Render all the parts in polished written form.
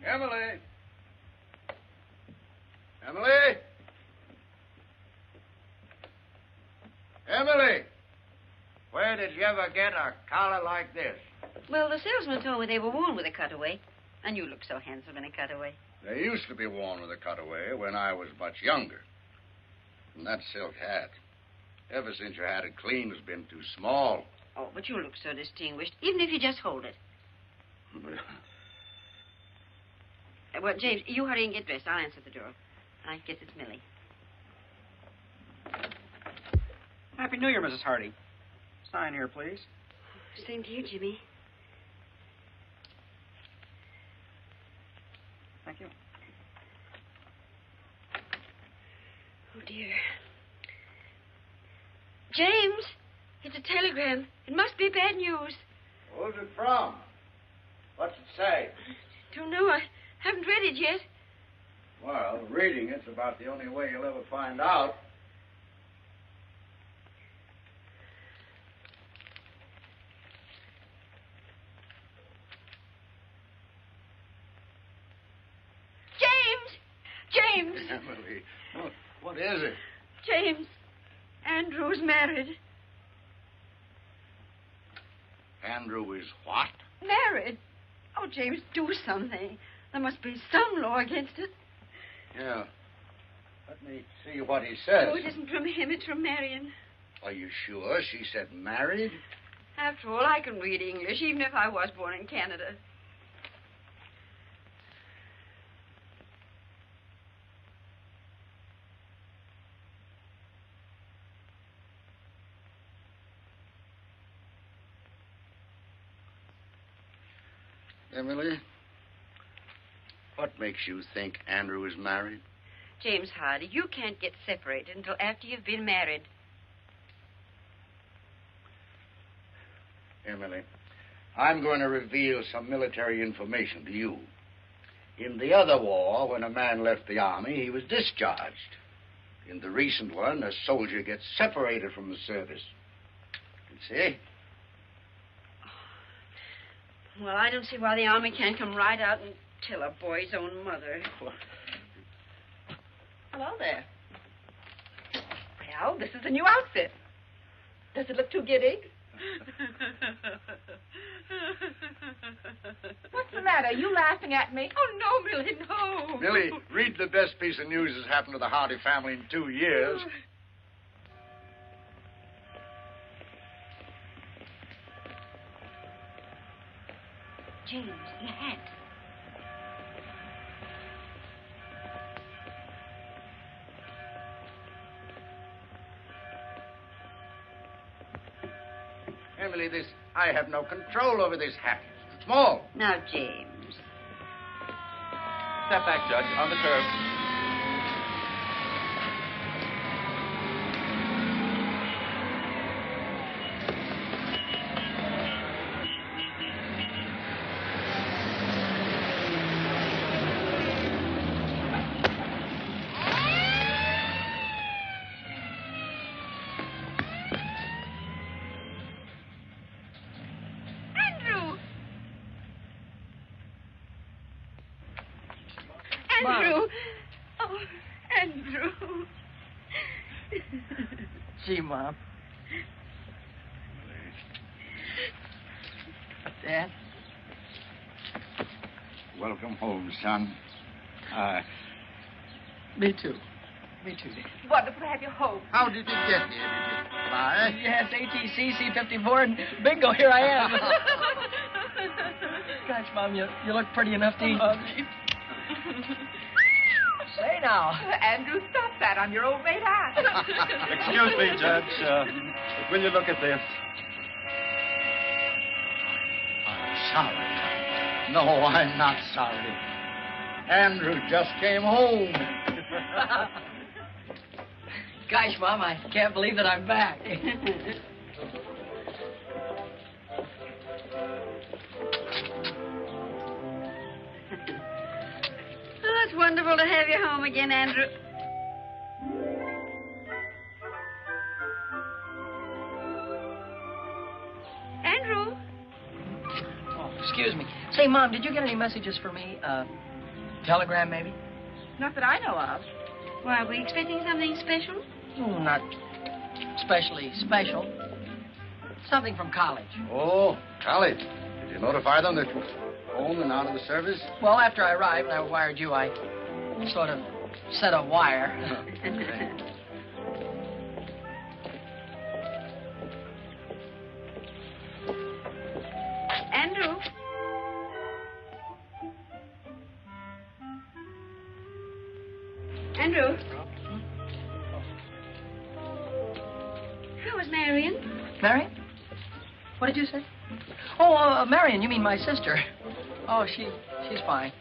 Emily! Emily! Emily! Where did you ever get a collar like this? Well, the salesman told me they were worn with a cutaway. And you look so handsome in a cutaway. They used to be worn with a cutaway when I was much younger. And that silk hat, ever since you had it cleaned, has been too small. Oh, but you look so distinguished, even if you just hold it. Well, James, you hurry and get dressed. I'll answer the door. I guess it's Millie. Happy New Year, Mrs. Hardy. Sign here, please. Same to you, Jimmy. Thank you. Oh, dear. James, it's a telegram. It must be bad news. Who's it from? What's it say? Don't know. I haven't read it yet. Well, reading it's about the only way you'll ever find out. James! Emily, what is it? James, Andrew's married. Andrew is what? Married? Oh, James, do something. There must be some law against it. Yeah. Let me see what he says. Oh, it isn't from him, it's from Marion. Are you sure she said married? After all, I can read English, even if I was born in Canada. Emily, what makes you think Andrew is married? James Hardy, you can't get separated until after you've been married. Emily, I'm going to reveal some military information to you. In the other war, when a man left the army, he was discharged. In the recent one, a soldier gets separated from the service. You see? Well, I don't see why the army can't come right out and tell a boy's own mother. Hello there. Well, this is a new outfit. Does it look too giddy? What's the matter? Are you laughing at me? Oh, no, Millie, no. Millie, read the best piece of news that's happened to the Hardy family in 2 years. James, the hat. Emily, I have no control over this hat. It's small. Now, James. Step back, Judge, on the curb. Andrew. Oh, Andrew. Gee, Mom. Dad? Welcome home, son. Me too. Me too, Dad. Wonderful to have you home. How did you get here? Did you fly? Yes, ATC, C-54, and bingo, here I am. Gosh, Mom, you look pretty enough to eat. Say now. Andrew, stop that. I'm your old maid aunt. Excuse me, Judge. Will you look at this? I'm sorry. No, I'm not sorry. Andrew just came home. Gosh, Mom, I can't believe that I'm back. Oh, it's wonderful to have you home again, Andrew. Andrew? Oh, excuse me. Say, Mom, did you get any messages for me? Telegram, maybe? Not that I know of. Why, are we expecting something special? Not especially special. Something from college. Oh, college. Did you notify them that you were home and out of the service? Well, after I arrived and I wired you, I sort of set a wire. Andrew. Andrew. How was Marion? Marion? What did you say? Oh, Marion, you mean my sister. Oh, she's fine.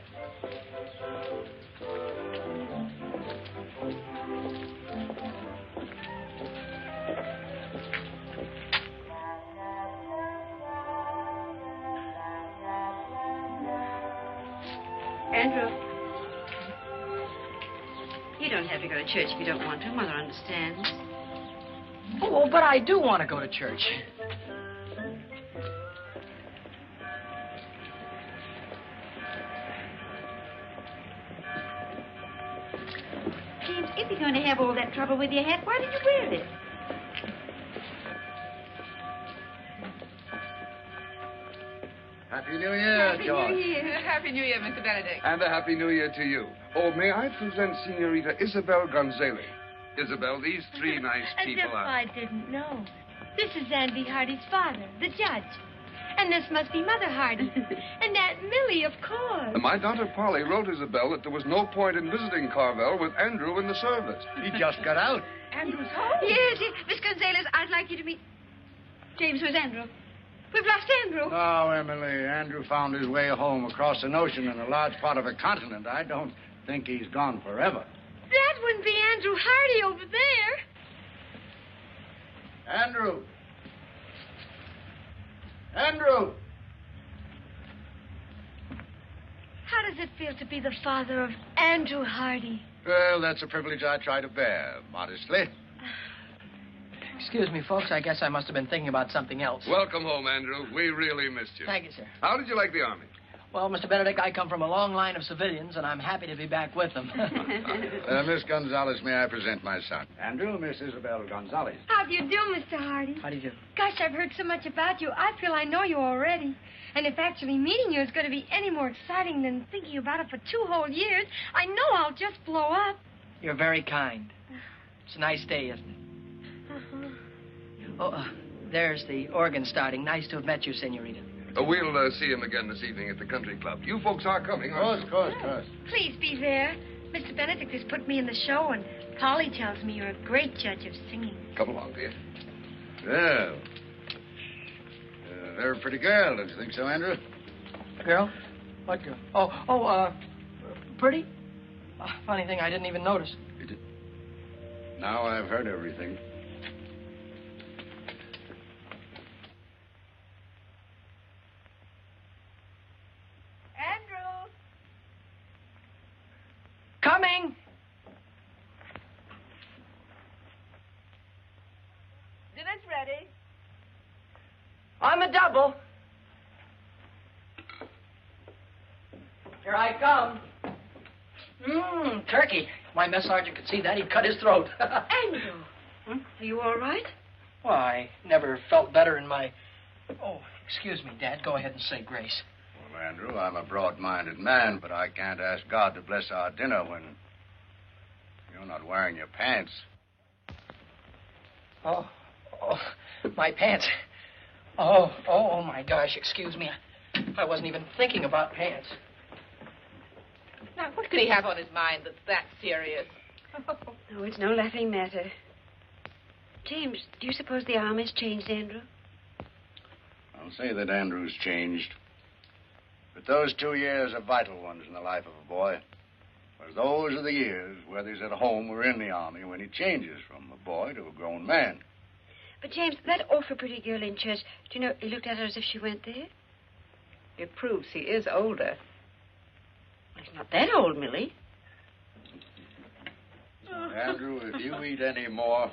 Andrew. You don't have to go to church if you don't want to. Mother understands. Oh, but I do want to go to church. James, if you're going to have all that trouble with your hat, why did you wear it? Happy New Year, George. Happy New Year, Mr. Benedict. And a Happy New Year to you. Oh, may I present Senorita Isabel Gonzalez? Isabel, these three nice people As if are... I didn't know. This is Andy Hardy's father, the judge. And this must be Mother Hardy. And Aunt Millie, of course. My daughter Polly wrote Isabel that there was no point in visiting Carvel with Andrew in the service. He just got out. Andrew's home. Yes, Miss Gonzalez, I'd like you to meet... James, where's Andrew? We've lost Andrew. Oh, Emily, Andrew found his way home across an ocean and a large part of a continent. I don't think he's gone forever. That wouldn't be Andrew Hardy over there. Andrew! Andrew! How does it feel to be the father of Andrew Hardy? Well, that's a privilege I try to bear, modestly. Excuse me, folks. I guess I must have been thinking about something else. Welcome home, Andrew. We really missed you. Thank you, sir. How did you like the Army? Well, Mr. Benedict, I come from a long line of civilians, and I'm happy to be back with them. Miss Gonzalez, may I present my son? Andrew, Miss Isabel Gonzalez. How do you do, Mr. Hardy? How do you do? Gosh, I've heard so much about you. I feel I know you already. And if actually meeting you is going to be any more exciting than thinking about it for 2 whole years, I know I'll just blow up. You're very kind. It's a nice day, isn't it? Uh-huh. Oh, there's the organ starting. Nice to have met you, Senorita. We'll see him again this evening at the country club. You folks are coming, aren't you? Of course. Please be there. Mr. Benedict has put me in the show, and Polly tells me you're a great judge of singing. Come along, dear. Well, they're a pretty girl, don't you think so, Andrew? Girl? What girl? Pretty? Funny thing, I didn't even notice. You did. Now I've heard everything. Andrew. Coming! Dinner's ready. On the double. Here I come. Turkey. My mess sergeant could see that. He'd cut his throat. Andrew. Are you all right? Well, I never felt better in my... Oh, excuse me, Dad. Go ahead and say grace. Well, Andrew, I'm a broad-minded man, but I can't ask God to bless our dinner when you're not wearing your pants. Oh, my pants. Oh, my gosh, excuse me. I wasn't even thinking about pants. Now, what could he have on his mind that's that serious? Oh, it's no laughing matter. James, do you suppose the Army's changed Andrew? I'll say that Andrew's changed. But those 2 years are vital ones in the life of a boy. Because those are the years, whether he's at home or in the Army, when he changes from a boy to a grown man. But, James, that awful pretty girl in church, do you know, he looked at her as if she went there? It proves he is older. Well, he's not that old, Millie. Andrew, if you eat any more,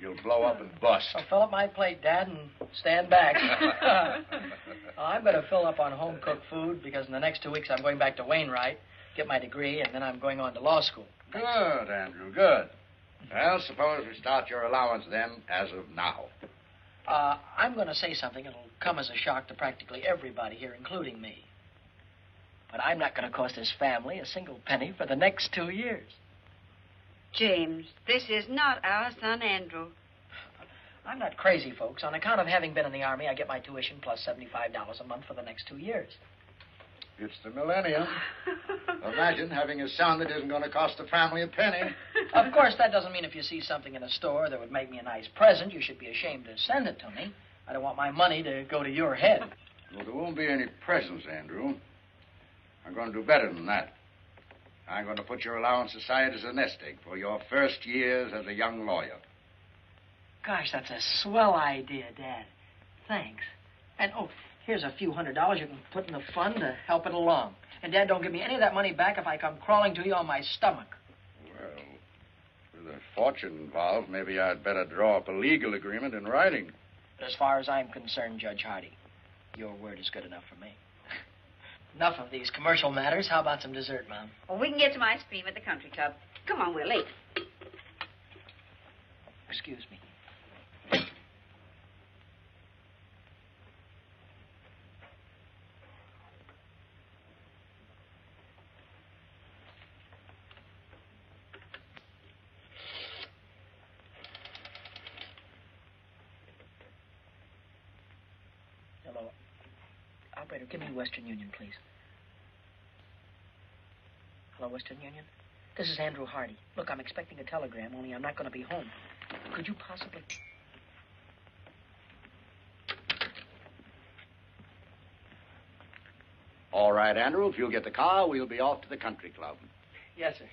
you'll blow up and bust. I'll fill up my plate, Dad, and stand back. I better fill up on home-cooked food because in the next 2 weeks I'm going back to Wainwright get my degree, and then I'm going on to law school. Good, Andrew, good. Well, suppose we start your allowance then, as of now. I'm going to say something that'll come as a shock to practically everybody here, including me. But I'm not going to cost this family a single penny for the next 2 years. James, this is not our son, Andrew. I'm not crazy, folks. On account of having been in the Army, I get my tuition plus $75 a month for the next 2 years. It's the millennium. Imagine having a son that isn't going to cost the family a penny. Of course, that doesn't mean if you see something in a store that would make me a nice present, you should be ashamed to send it to me. I don't want my money to go to your head. Well, there won't be any presents, Andrew. I'm going to do better than that. I'm going to put your allowance aside as a nest egg for your first years as a young lawyer. Gosh, that's a swell idea, Dad. Thanks. And, oh, here's a few $100s you can put in the fund to help it along. And, Dad, don't give me any of that money back if I come crawling to you on my stomach. Well, with a fortune involved, maybe I'd better draw up a legal agreement in writing. But as far as I'm concerned, Judge Hardy, your word is good enough for me. Enough of these commercial matters. How about some dessert, Mom? Well, we can get some ice cream at the country club. Come on, we're late. Excuse me. Hello. Operator, give me Western Union, please. Hello, Western Union? This is Andrew Hardy. Look, I'm expecting a telegram, only I'm not going to be home. Could you possibly... All right, Andrew, if you'll get the car, we'll be off to the country club. Yes, sir.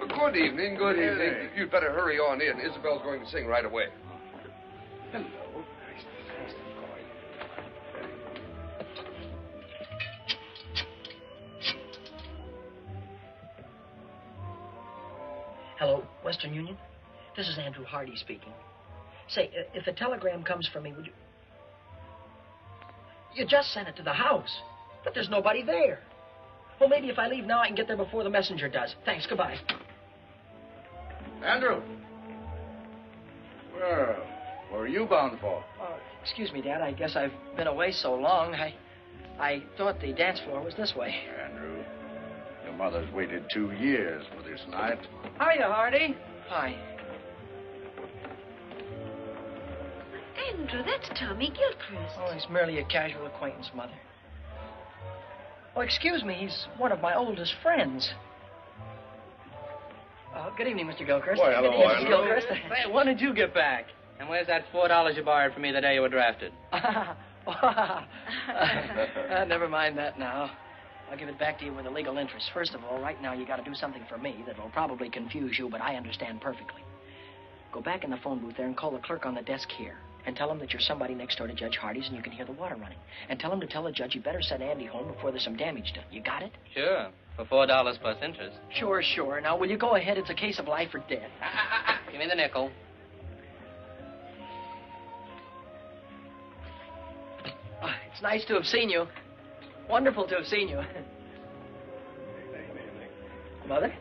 Good evening, good evening. You'd better hurry on in. Isabel's going to sing right away. Hello. Hello, Western Union? This is Andrew Hardy speaking. Say, if a telegram comes for me, would you... You just sent it to the house, but there's nobody there. Well, maybe if I leave now, I can get there before the messenger does. Thanks, goodbye. Andrew. Well, where are you bound for? Excuse me, Dad. I guess I've been away so long. I thought the dance floor was this way. Andrew, your mother's waited 2 years for this night. Hiya, Hardy. Hi. Andrew, that's Tommy Gilchrist. Oh, he's merely a casual acquaintance, Mother. Oh, excuse me. He's one of my oldest friends. Good evening, Mr. Gilchrist. Why, hello, Good evening, Mr. Andrew. Gilchrist. Say, when did you get back? And where's that $4 you borrowed from me the day you were drafted? Never mind that now. I'll give it back to you with a legal interest. First of all, right now you got to do something for me that will probably confuse you, but I understand perfectly. Go back in the phone booth there and call the clerk on the desk here. And tell him that you're somebody next door to Judge Hardy's and you can hear the water running. And tell him to tell the judge you better send Andy home before there's some damage done. You got it? Sure, for $4 plus interest. Sure. Now, will you go ahead? It's a case of life or death. Give me the nickel. It's nice to have seen you. Wonderful to have seen you. Mother?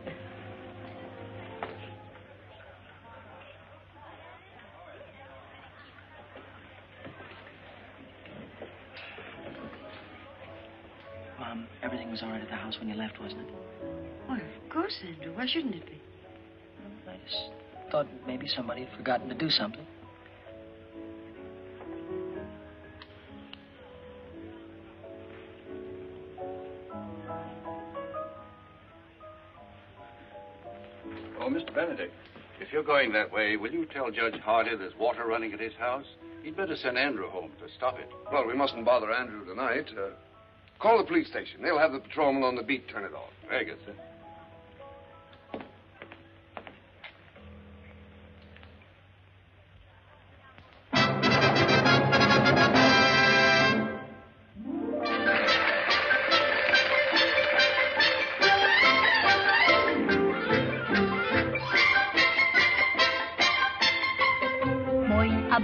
Mom, everything was all right at the house when you left, wasn't it? Well, of course, Andrew. Why shouldn't it be? I just thought maybe somebody had forgotten to do something. Oh, Mr. Benedict, if you're going that way, will you tell Judge Hardy there's water running at his house? He'd better send Andrew home to stop it. Well, we mustn't bother Andrew tonight. Call the police station. They'll have the patrolman on the beat turn it off. Very good, sir.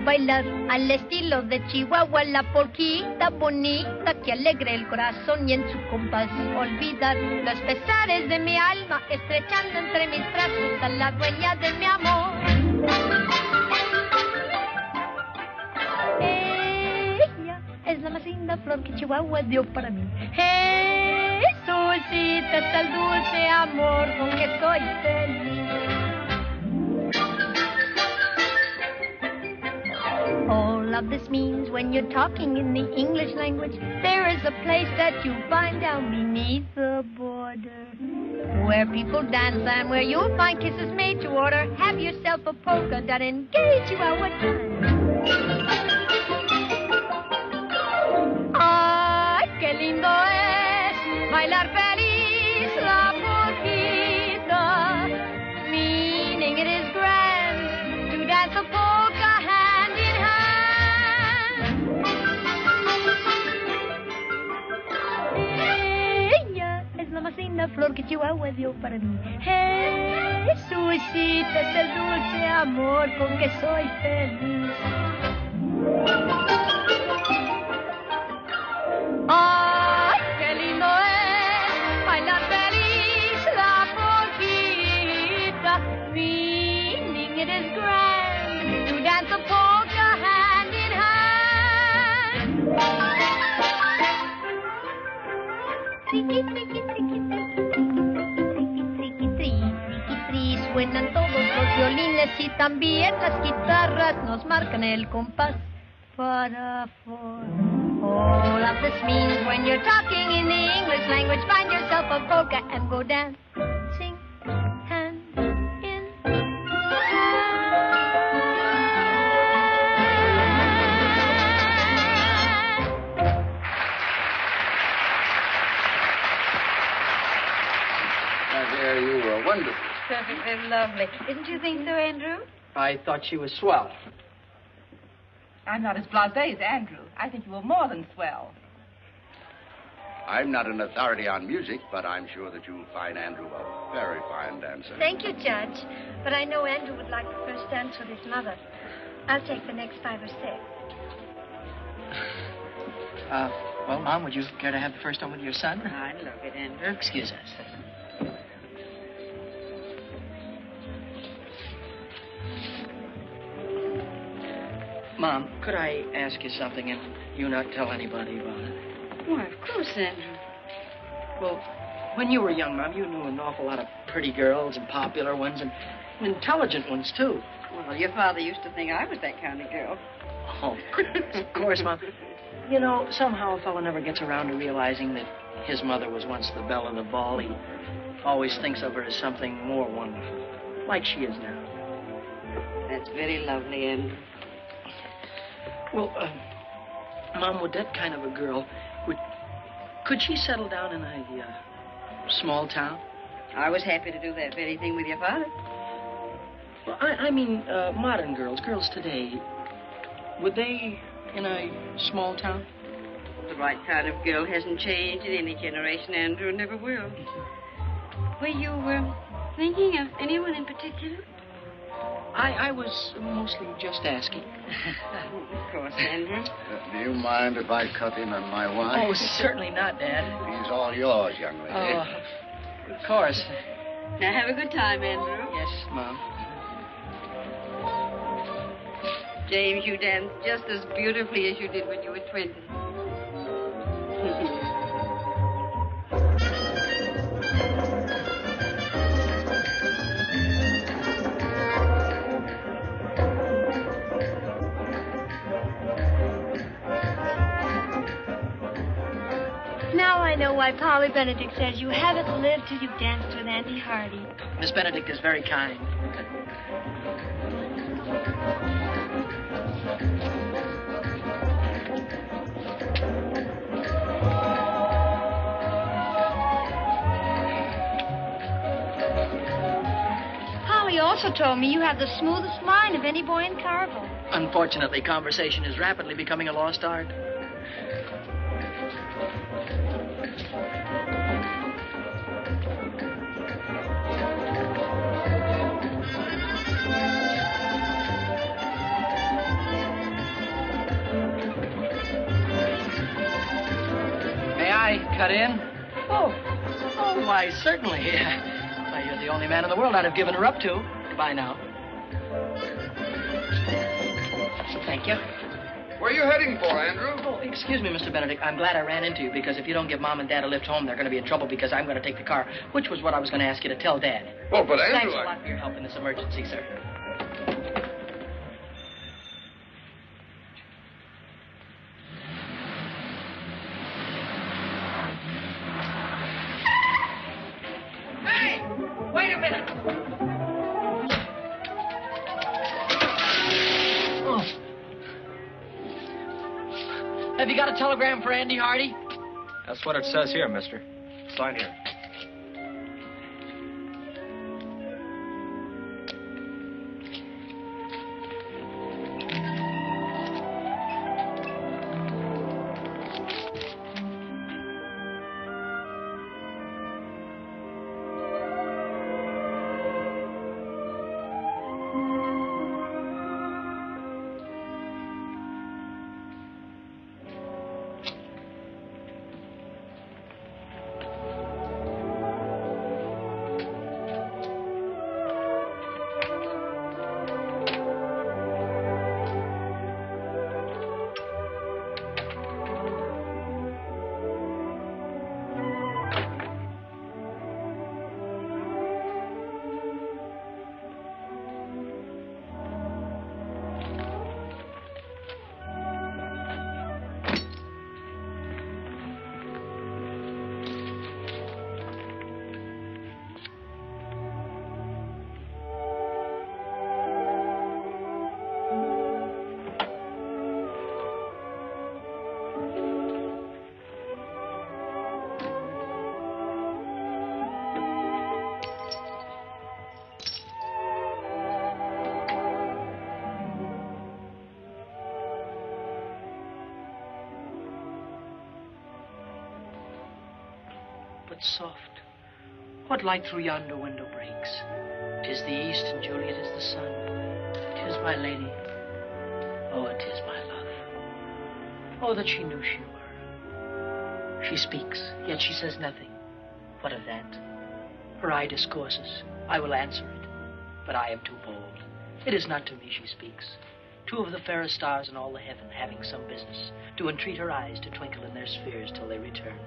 bailar al estilo de Chihuahua, la polquita bonita que alegre el corazón y en su compás olvidar los pesares de mi alma, estrechando entre mis brazos a la dueña de mi amor. Ella es la más linda flor que Chihuahua dio para mí. Jesucita es el dulce amor con que soy feliz. All of this means when you're talking in the English language, there is a place that you find down beneath the border, where people dance and where you'll find kisses made to order. Have yourself a polka dot and gay Chihuahua time. Ay, qué lindo es bailar feliz la polquita, meaning it is grand to dance a polka hand in hand. Ella es la más linda flor que Chihuahua dio para mí. Jesucita es el dulce amor con que soy feliz. ¡Ay, qué lindo es bailar feliz la polquita! Meaning it is grand to dance a polka hand in hand. Triqui, triqui, triqui, triqui, triqui, triqui, triqui, suenan todos los violines y también las guitarras nos marcan el compás para four. All of this means when you're talking in the English language, find yourself a polka and go dancing hand in Now, dear, you were wonderful. Perfectly lovely. Didn't you think so, Andrew? I thought she was swell. I'm not as blasé as Andrew. I think you were more than swell. I'm not an authority on music, but I'm sure that you'll find Andrew a very fine dancer. Thank you, Judge. But I know Andrew would like the first dance with his mother. I'll take the next 5 or 6. Well, Mom, would you care to have the first one with your son? I'd love it, Andrew. Excuse us. Mom, could I ask you something and you not tell anybody about it? Why, of course, Andrew. Well, when you were young, Mom, you knew an awful lot of pretty girls and popular ones and intelligent ones, too. Well, your father used to think I was that kind of girl. Oh, of course, Mom. You know, somehow a fellow never gets around to realizing that his mother was once the belle of the ball. He always thinks of her as something more wonderful, like she is now. That's very lovely, Andrew. Well, Mom, would that kind of a girl, could she settle down in a small town? I was happy to do that very thing with your father. Well, I mean, modern girls today, would they in a small town? The right kind of girl hasn't changed in any generation, Andrew, never will. Were you thinking of anyone in particular? I was mostly just asking. Of course, Andrew. Do you mind if I cut in on my wine? Oh, certainly not, Dad. He's all yours, young lady. Oh, of course. Now, have a good time, Andrew. Yes, Mom. James, you danced just as beautifully as you did when you were 20. Now I know why Polly Benedict says you haven't lived till you've danced with Andy Hardy. Miss Benedict is very kind. Polly also told me you have the smoothest mind of any boy in Carville. Unfortunately, conversation is rapidly becoming a lost art. I cut in? Oh, why, certainly. Why, you're the only man in the world I'd have given her up to. Goodbye now. Thank you. Where are you heading for, Andrew? Oh, excuse me, Mr. Benedict. I'm glad I ran into you, because if you don't give Mom and Dad a lift home, they're going to be in trouble because I'm going to take the car, which was what I was going to ask you to tell Dad. Oh, but Andrew... Thanks a lot for your help in this emergency, sir. Hey! Wait a minute! Oh. Have you got a telegram for Andy Hardy? That's what it says here, mister. Sign here. Soft. What light through yonder window breaks? 'Tis the east, and Juliet is the sun. 'Tis my lady. Oh, 'tis my love. Oh, that she knew she were. She speaks, yet she says nothing. What of that? Her eye discourses. I will answer it, but I am too bold. It is not to me she speaks. Two of the fairest stars in all the heaven, having some business, do entreat her eyes to twinkle in their spheres till they return.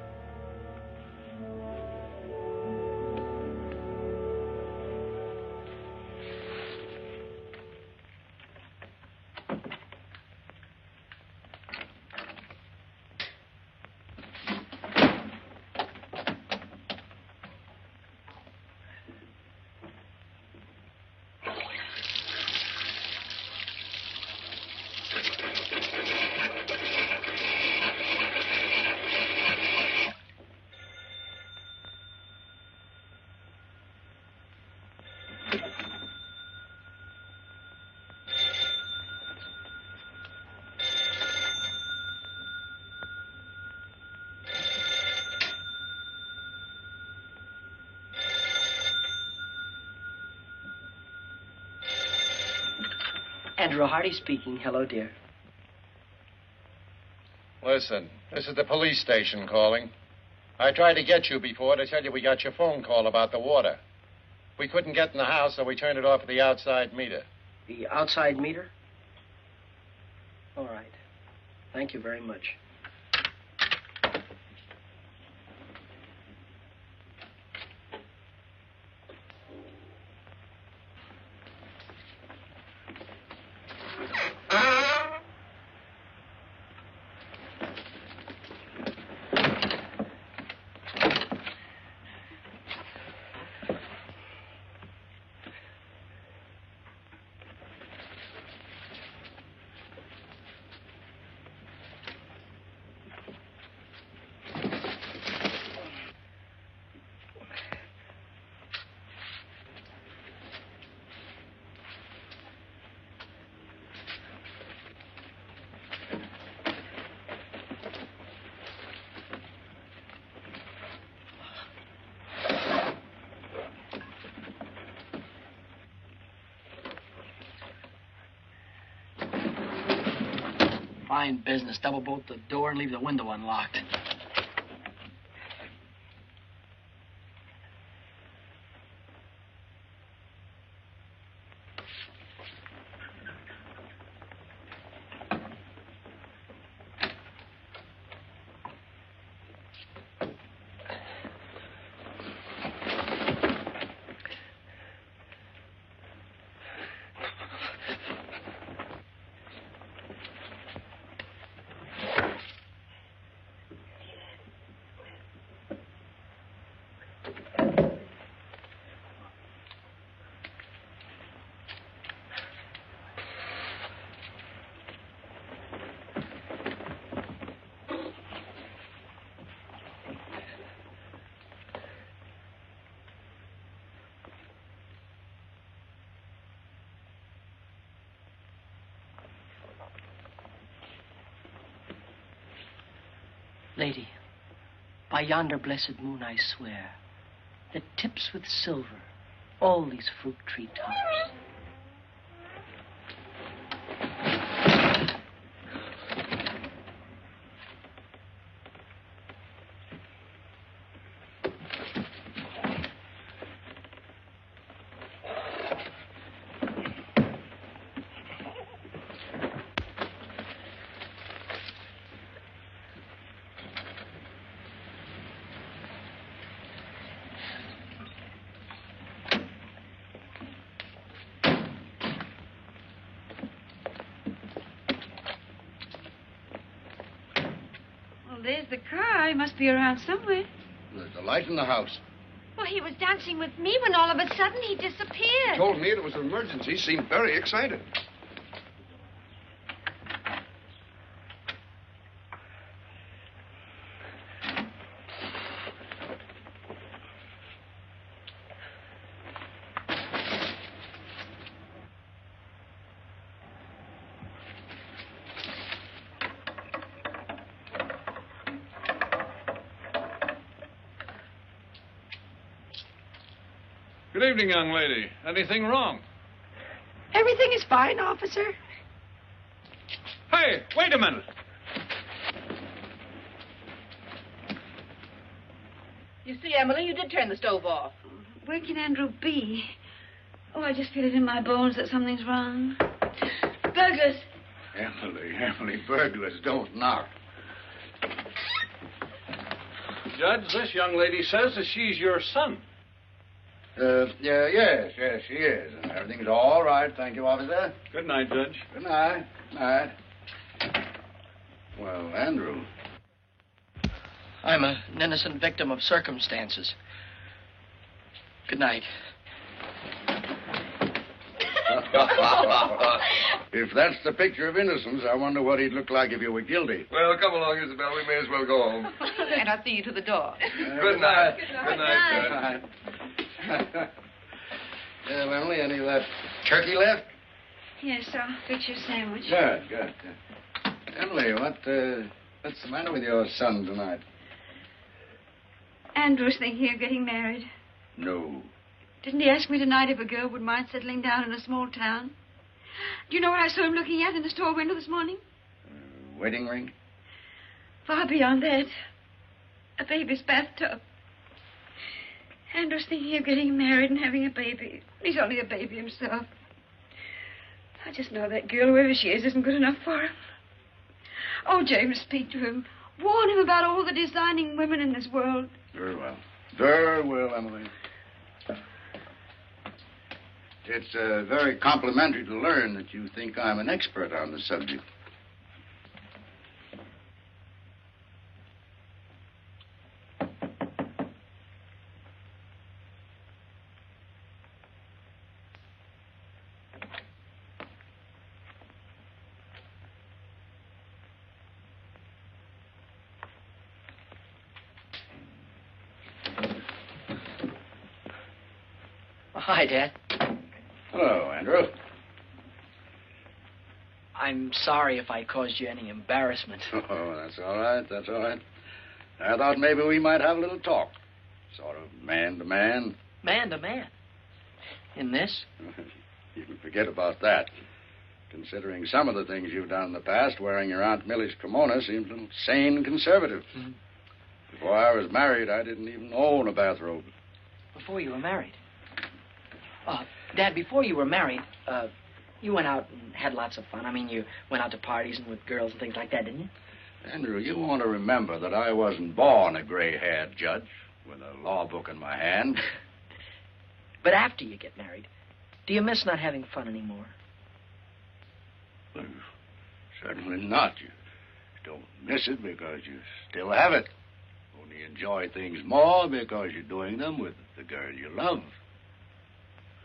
Andrew Hardy speaking. Hello, dear. Listen, this is the police station calling. I tried to get you before to tell you we got your phone call about the water. We couldn't get in the house, so we turned it off at the outside meter. The outside meter? All right. Thank you very much. Fine business. Double bolt the door and leave the window unlocked. Lady, by yonder blessed moon I swear, that tips with silver all these fruit tree tops. There's the car. He must be around somewhere. There's a light in the house. Well, he was dancing with me when all of a sudden he disappeared. He told me it was an emergency. He seemed very excited. Good evening, young lady. Anything wrong? Everything is fine, officer. Hey, wait a minute. You see, Emily, you did turn the stove off. Where can Andrew be? Oh, I just feel it in my bones that something's wrong. Burglars. Emily, burglars don't knock. Judge, this young lady says that she's your son. Yes, she is. And everything's all right. Thank you, officer. Good night, Judge. Good night. Night. Well, Andrew. I'm an innocent victim of circumstances. Good night. If that's the picture of innocence, I wonder what he'd look like if you were guilty. Well, come along, Isabel. We may as well go home. And I'll see you to the door. Good night. Good night. Emily, any of that turkey left? Yes, I'll fix your sandwich. Good. Emily, what's the matter with your son tonight? Andrew's thinking of getting married. No. Didn't he ask me tonight if a girl would mind settling down in a small town? Do you know what I saw him looking at in the store window this morning? Wedding ring? Far beyond that. A baby's bathtub. Andrew's thinking of getting married and having a baby. He's only a baby himself. I just know that girl, whoever she is, isn't good enough for him. Oh, James, speak to him. Warn him about all the designing women in this world. Very well. Very well, Emily. It's very complimentary to learn that you think I'm an expert on the subject. Hi, Dad. Hello, Andrew. I'm sorry if I caused you any embarrassment. Oh, that's all right. I thought maybe we might have a little talk. Sort of man to man. Man to man? In this? You can forget about that. Considering some of the things you've done in the past, wearing your Aunt Millie's kimono seems a little sane and conservative. Mm-hmm. Before I was married, I didn't even own a bathrobe. Before you were married? Dad, before you were married, you went out and had lots of fun. I mean, you went out to parties and with girls and things like that, didn't you? Andrew, you want to remember that I wasn't born a gray-haired judge with a law book in my hand. But after you get married, do you miss not having fun anymore? Well, certainly not. You don't miss it because you still have it. Only enjoy things more because you're doing them with the girl you love.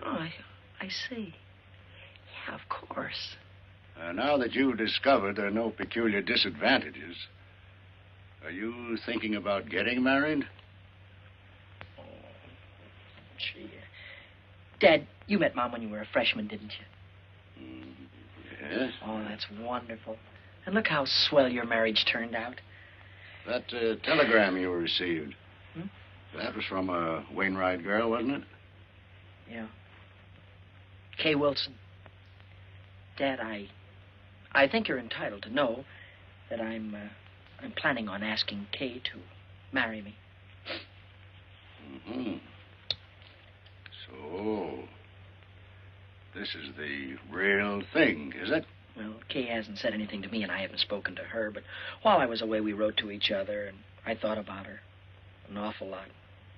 Oh, I see. Yeah, of course. Now that you've discovered there are no peculiar disadvantages, are you thinking about getting married? Oh, gee. Dad, you met Mom when you were a freshman, didn't you? Yes. Oh, that's wonderful. And look how swell your marriage turned out. That telegram you received. Hmm? That was from a Wainwright girl, wasn't it? Yeah. Kay Wilson. Dad, I think you're entitled to know that I'm planning on asking Kay to marry me. Mm-hmm. So, this is the real thing, is it? Well, Kay hasn't said anything to me, and I haven't spoken to her, but while I was away, we wrote to each other, and I thought about her an awful lot.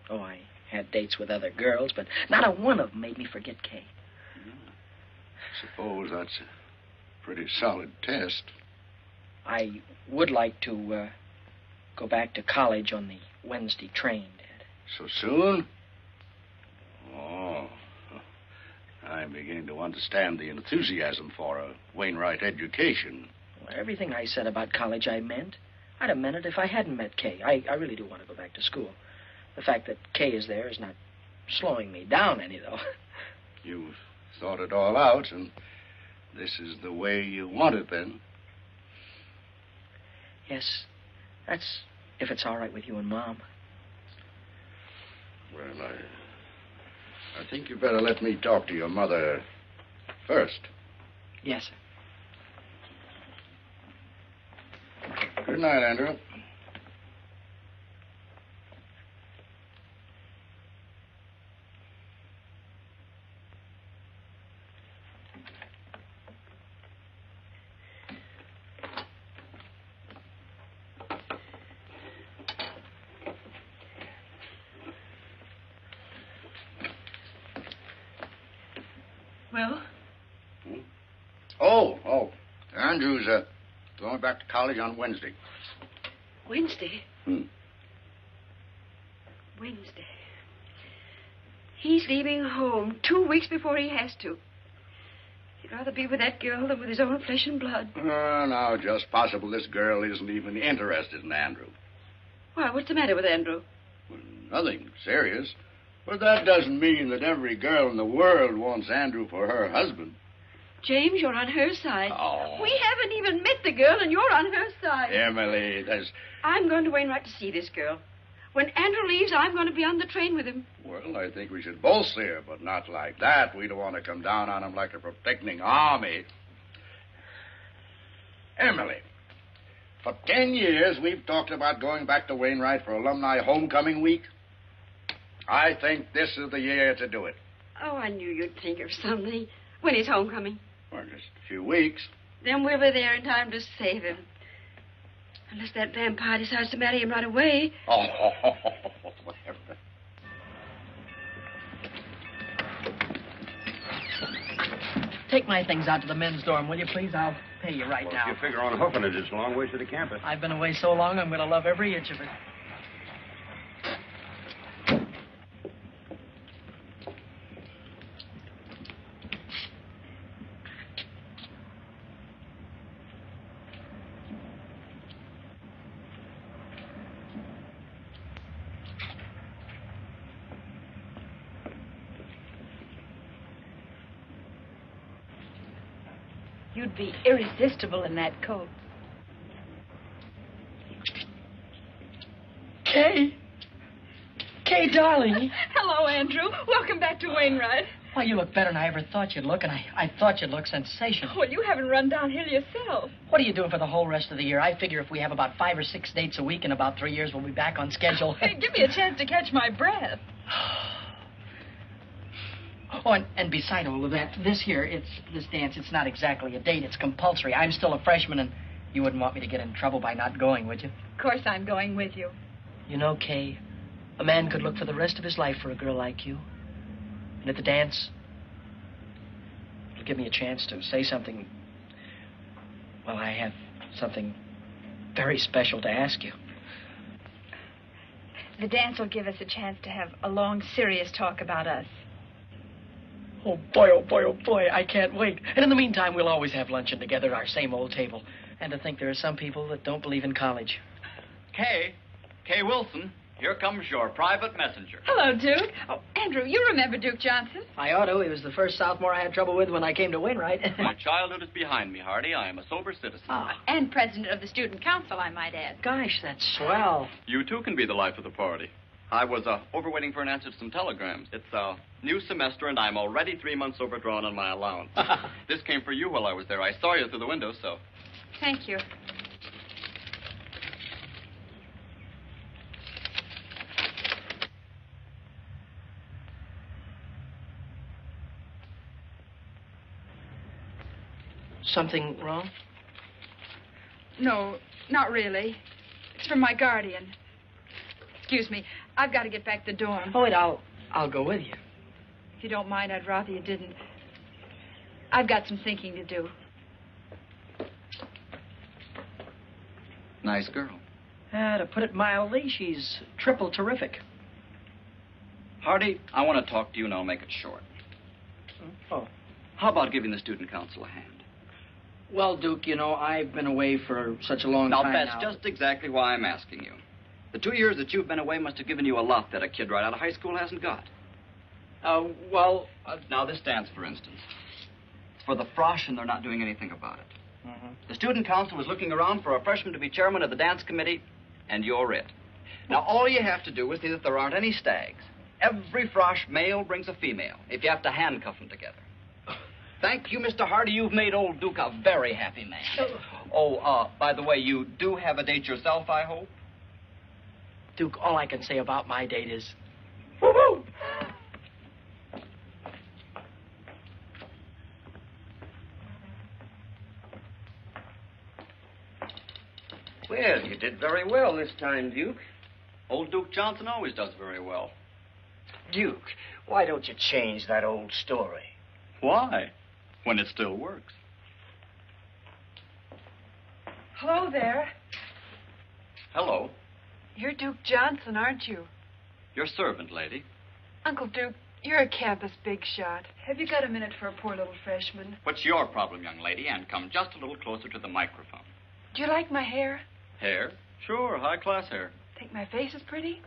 Oh, I had dates with other girls, but not a one of them made me forget Kay. Suppose that's a pretty solid test. I would like to go back to college on the Wednesday train, Dad. So soon? Oh, I'm beginning to understand the enthusiasm for a Wainwright education. Well, everything I said about college I meant. I'd have meant it if I hadn't met Kay. I really do want to go back to school. The fact that Kay is there is not slowing me down any, though. You've thought it all out, and this is the way you want it, then? Yes, that's if it's all right with you and Mom. Well, I think you better let me talk to your mother first. Yes, sir. Good night, Andrew. Well? Oh. Andrew's going back to college on Wednesday. Wednesday? Hmm. Wednesday. He's leaving home 2 weeks before he has to. He'd rather be with that girl than with his own flesh and blood. No, just possible this girl isn't even interested in Andrew. Why, what's the matter with Andrew? Well, nothing serious. But that doesn't mean that every girl in the world wants Andrew for her husband. James, you're on her side. Oh. We haven't even met the girl, and you're on her side. Emily, there's... I'm going to Wainwright to see this girl. When Andrew leaves, I'm going to be on the train with him. Well, I think we should both see her, but not like that. We don't want to come down on him like a protecting army. Emily, for 10 years, we've talked about going back to Wainwright for alumni homecoming week. I think this is the year to do it. Oh, I knew you'd think of something. When is homecoming? Well, just a few weeks. Then we'll be there in time to save him. Unless that vampire decides to marry him right away. Oh, whatever. Take my things out to the men's dorm, will you, please? I'll pay you right now. If you figure on hoofing it, it's a long way to the campus. I've been away so long, I'm going to love every inch of it. You'd be irresistible in that coat. Kay, darling. Hello, Andrew. Welcome back to Wainwright. Why, you look better than I ever thought you'd look, and I thought you'd look sensational. Well, you haven't run downhill yourself. What are you doing for the whole rest of the year? I figure if we have about 5 or 6 dates a week in about 3 years, we'll be back on schedule. Hey, give me a chance to catch my breath. Oh, and beside all of that, this dance, it's not exactly a date. It's compulsory. I'm still a freshman, and you wouldn't want me to get in trouble by not going, would you? Of course I'm going with you. You know, Kay, a man could look for the rest of his life for a girl like you. And at the dance, it'll give me a chance to say something. Well, I have something very special to ask you. The dance will give us a chance to have a long, serious talk about us. Oh, boy, I can't wait. And in the meantime, we'll always have luncheon together at our same old table. And to think there are some people that don't believe in college. Kay Wilson. Here comes your private messenger. Hello, Duke. Oh, Andrew, you remember Duke Johnson? I ought to. He was the first sophomore I had trouble with when I came to Wainwright. My childhood is behind me, Hardy. I am a sober citizen. And president of the student council, I might add. Gosh, that's swell. You, too, can be the life of the party. I was overwaiting for an answer to some telegrams. It's a new semester, and I'm already 3 months overdrawn on my allowance. This came for you while I was there. I saw you through the window, so... Thank you. Something wrong? No, not really. It's from my guardian. Excuse me. I've got to get back to the dorm. Oh, wait, I'll go with you. If you don't mind, I'd rather you didn't. I've got some thinking to do. Nice girl. To put it mildly, she's triple terrific. Hardy, I want to talk to you, and I'll make it short. Oh. How about giving the student council a hand? Well, Duke, you know, I've been away for such a long time Now, that's now. just exactly why I'm asking you. The 2 years that you've been away must have given you a lot that a kid right out of high school hasn't got. Now, this dance, for instance. It's for the Frosh, and they're not doing anything about it. Mm-hmm. The student council is looking around for a freshman to be chairman of the dance committee, and you're it. Now, all you have to do is see that there aren't any stags. Every Frosh male brings a female, if you have to handcuff them together. Thank you, Mr. Hardy. You've made old Duke a very happy man. By the way, you do have a date yourself, I hope? Duke, all I can say about my date is... Woo-hoo! Well, you did very well this time, Duke. Old Duke Johnson always does very well. Duke, why don't you change that old story? Why? When it still works. Hello there. Hello. You're Duke Johnson, aren't you? Your servant, lady. Uncle Duke, you're a campus big shot. Have you got a minute for a poor little freshman? What's your problem, young lady? And come just a little closer to the microphone. Do you like my hair? Hair? Sure, high-class hair. Think my face is pretty?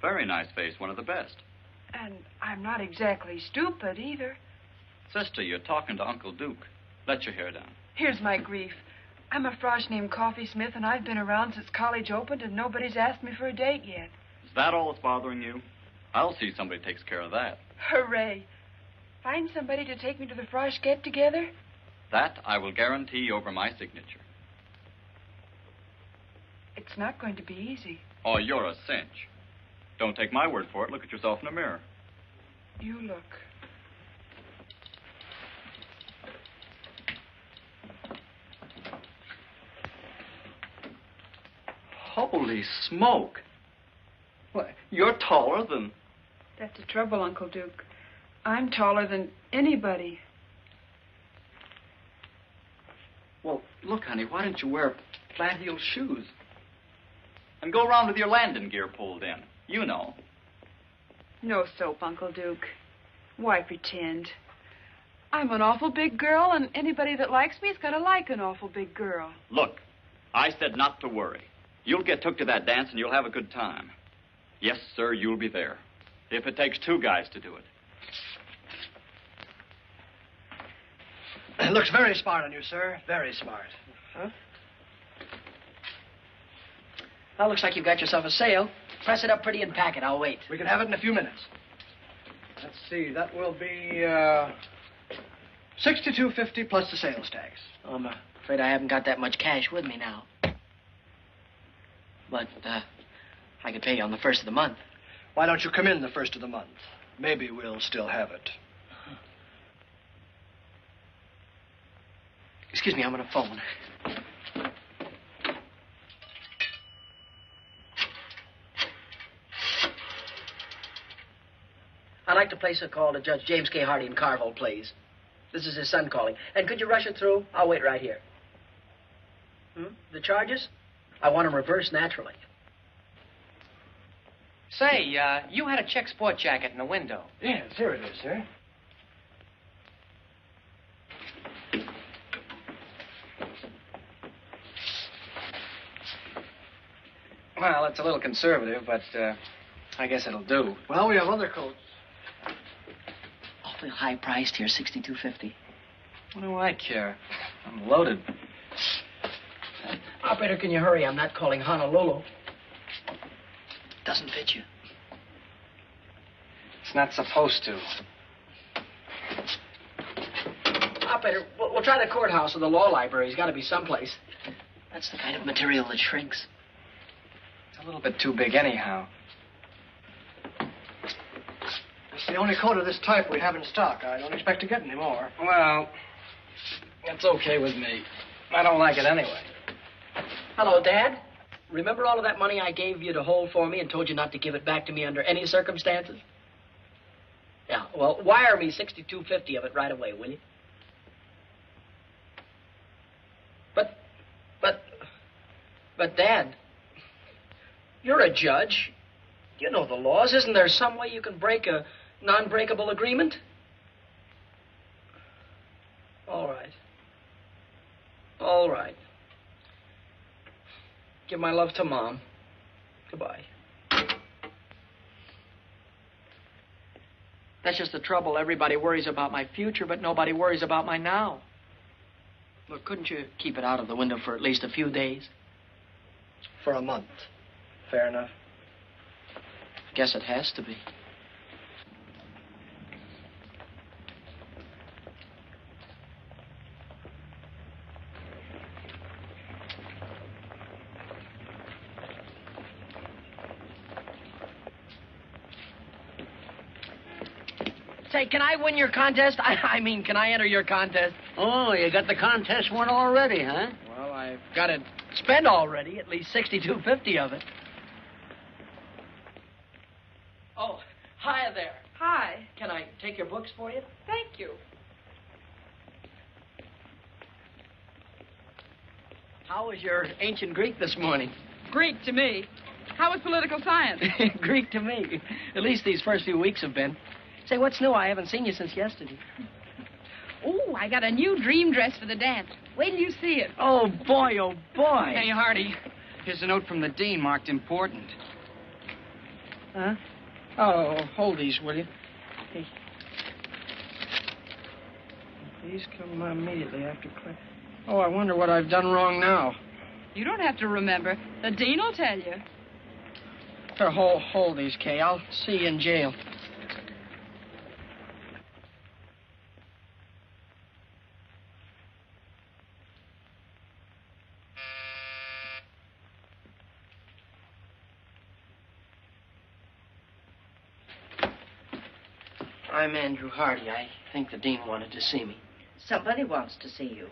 Very nice face, one of the best. And I'm not exactly stupid either. Sister, you're talking to Uncle Duke. Let your hair down. Here's my grief. I'm a Frosh named Coffee Smith, and I've been around since college opened, and nobody's asked me for a date yet. Is that all that's bothering you? I'll see somebody takes care of that. Hooray. Find somebody to take me to the Frosh get-together? That I will guarantee over my signature. It's not going to be easy. Oh, you're a cinch. Don't take my word for it. Look at yourself in a mirror. You look. Holy smoke. Why, you're taller than... That's the trouble, Uncle Duke. I'm taller than anybody. Well, look, honey, why don't you wear flat-heeled shoes? And go around with your landing gear pulled in. You know. No soap, Uncle Duke. Why pretend? I'm an awful big girl, and anybody that likes me is going to like an awful big girl. Look, I said not to worry. You'll get took to that dance, and you'll have a good time. Yes, sir, you'll be there. If it takes 2 guys to do it. It looks very smart on you, sir. Very smart. Huh? Well, looks like you've got yourself a sale. Press it up pretty and pack it. I'll wait. We can have it in a few minutes. Let's see. That will be $62.50 plus the sales tax. Oh, I'm afraid I haven't got that much cash with me now. But I could pay you on the 1st of the month. Why don't you come in the 1st of the month? Maybe we'll still have it. Excuse me, I'm on a phone. I'd like to place a call to Judge James K. Hardy in Carville, please. This is his son calling. And could you rush it through? I'll wait right here. The charges? I want them reversed naturally. Say, you had a check sport jacket in the window. Yes, here it is, sir. Well, it's a little conservative, but I guess it'll do. Well, we have other coats. Awfully high priced here, $62.50. What do I care? I'm loaded. Operator, can you hurry? I'm not calling Honolulu. Doesn't fit you. It's not supposed to. Operator, we'll try the courthouse or the law library. He's got to be someplace. That's the kind of material that shrinks. It's a little bit too big anyhow. It's the only coat of this type we have in stock. I don't expect to get any more. Well, it's okay with me. I don't like it anyway. Hello, Dad. Remember all of that money I gave you to hold for me and told you not to give it back to me under any circumstances? Yeah, well, wire me $62.50 of it right away, will you? But, Dad, you're a judge. You know the laws. Isn't there some way you can break a non-breakable agreement? All right. All right. Give my love to Mom. Goodbye. That's just the trouble. Everybody worries about my future, but nobody worries about my now. Look, couldn't you keep it out of the window for at least a few days? For a month. Fair enough. Guess it has to be. Say, can I win your contest? I mean, can I enter your contest? Oh, you got the contest won already, huh? Well, I've got it spent already, at least $62.50 of it. Oh, hi there. Hi. Can I take your books for you? Thank you. How was your ancient Greek this morning? Greek to me. How was political science? Greek to me. At least these first few weeks have been. Say, what's new? I haven't seen you since yesterday. Oh, I got a new dream dress for the dance. Wait till you see it. Oh, boy, oh, boy. Hey, Hardy, here's a note from the dean marked important. Huh? Oh, hold these, will you? Hey. Please come immediately after class. Oh, I wonder what I've done wrong now. You don't have to remember. The dean will tell you. Here, hold these, Kay. I'll see you in jail. I'm Andrew Hardy. I think the dean wanted to see me. Somebody wants to see you.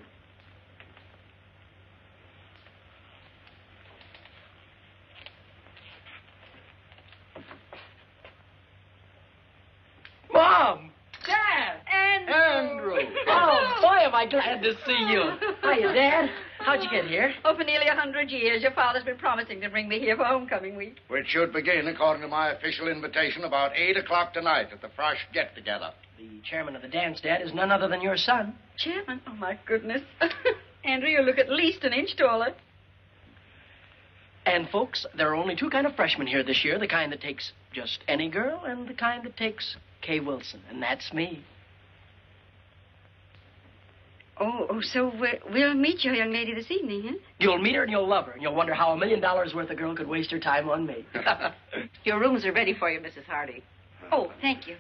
Mom! Dad! Andrew! Oh, boy, am I glad to see you. Hiya, Dad. How'd you get here? Oh, for nearly 100 years. Your father's been promising to bring me here for homecoming week. Which should begin, according to my official invitation, about 8 o'clock tonight at the Frosh get-together. The chairman of the dance, Dad, is none other than your son. Chairman? Oh, my goodness. Andrew, you look at least an inch taller. And, folks, there are only two kind of freshmen here this year. The kind that takes just any girl and the kind that takes Kay Wilson. And that's me. Oh, so we'll meet your young lady this evening, huh? You'll meet her and you'll love her. And you'll wonder how $1 million worth of girl could waste her time on me. Your rooms are ready for you, Mrs. Hardy. Oh, thank you.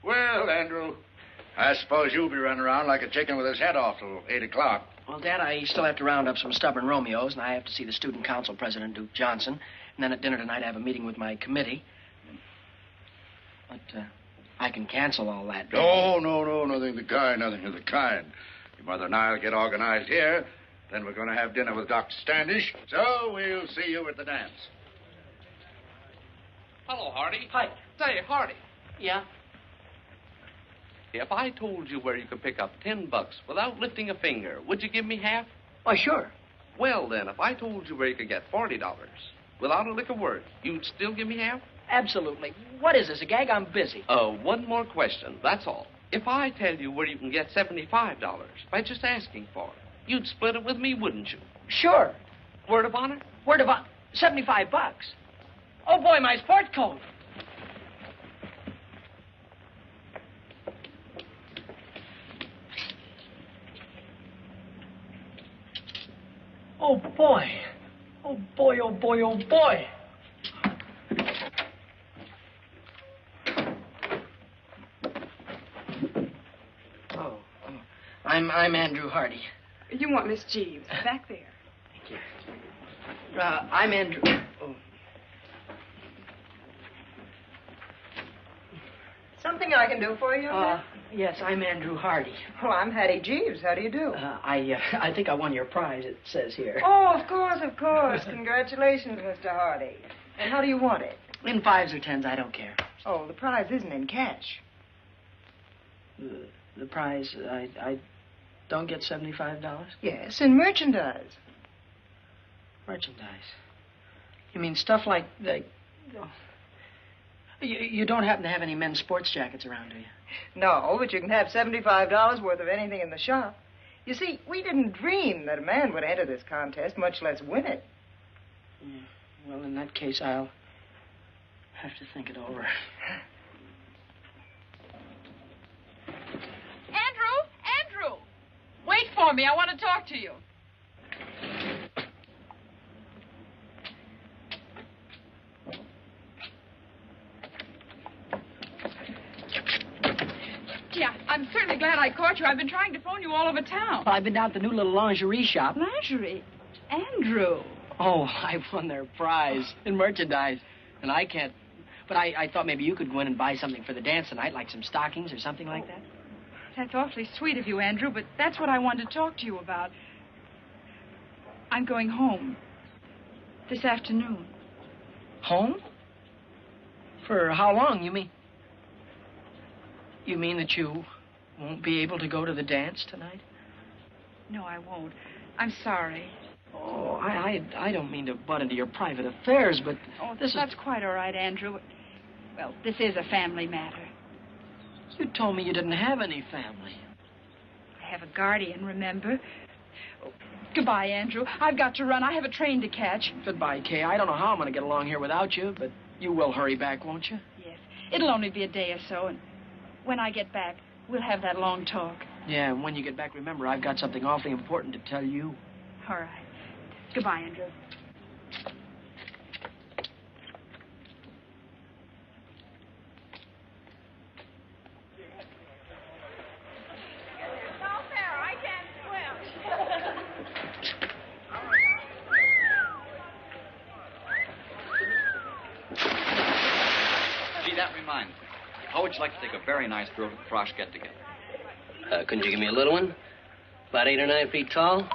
Well, Andrew, I suppose you'll be running around like a chicken with his head off till 8 o'clock. Well, Dad, I still have to round up some stubborn Romeos, and I have to see the student council president, Duke Johnson. And then at dinner tonight, I have a meeting with my committee. But I can cancel all that. No, nothing of the kind, nothing of the kind. Your mother and I will get organized here. Then we're going to have dinner with Dr. Standish. So we'll see you at the dance. Hello, Hardy. Hi. Say, Hardy. Yeah? If I told you where you could pick up $10 without lifting a finger, would you give me half? Why, sure. Well, then, if I told you where you could get $40 without a lick of word, you'd still give me half? Absolutely. What is this, a gag? I'm busy. One more question, that's all. If I tell you where you can get $75 by just asking for it, you'd split it with me, wouldn't you? Sure. Word of honor? Word of honor. $75. Oh, boy, my sport coat. Oh, boy. Oh, boy, oh, boy, oh, boy. I'm Andrew Hardy. You want Miss Jeeves, back there. Thank you. I'm Andrew... Oh. Something I can do for you? Yes, I'm Andrew Hardy. Well, I'm Hattie Jeeves. How do you do? I think I won your prize, it says here. Oh, of course, of course. Congratulations, Mr. Hardy. And how do you want it? In 5s or 10s, I don't care. Oh, the prize isn't in cash. The prize, I don't get $75? Yes, in merchandise. Merchandise? You mean stuff like the... Oh. You don't happen to have any men's sports jackets around, do you? No, but you can have $75 worth of anything in the shop. You see, we didn't dream that a man would enter this contest, much less win it. Well, in that case, I'll have to think it over. Andrew! Wait for me. I want to talk to you. Yeah, I'm certainly glad I caught you. I've been trying to phone you all over town. Well, I've been down to the new little lingerie shop. Lingerie? Andrew. Oh, I won their prize in merchandise. And I can't... But I thought maybe you could go in and buy something for the dance tonight, like some stockings or something like that. That's awfully sweet of you, Andrew, but that's what I wanted to talk to you about. I'm going home this afternoon. Home? For how long, you mean? You mean that you won't be able to go to the dance tonight? No, I won't. I'm sorry. Oh, I don't mean to butt into your private affairs, but that's quite all right, Andrew. Well, this is a family matter. You told me you didn't have any family. I have a guardian, remember? Oh, goodbye, Andrew. I've got to run. I have a train to catch. Goodbye, Kay. I don't know how I'm going to get along here without you, but you will hurry back, won't you? Yes. It'll only be a day or so, and when I get back, we'll have that long talk. Yeah, and when you get back, remember, I've got something awfully important to tell you. All right. Goodbye, Andrew. Gee, that reminds me. How would you like to take a very nice girl to the Frosh get-together? Couldn't you give me a little one? About 8 or 9 feet tall?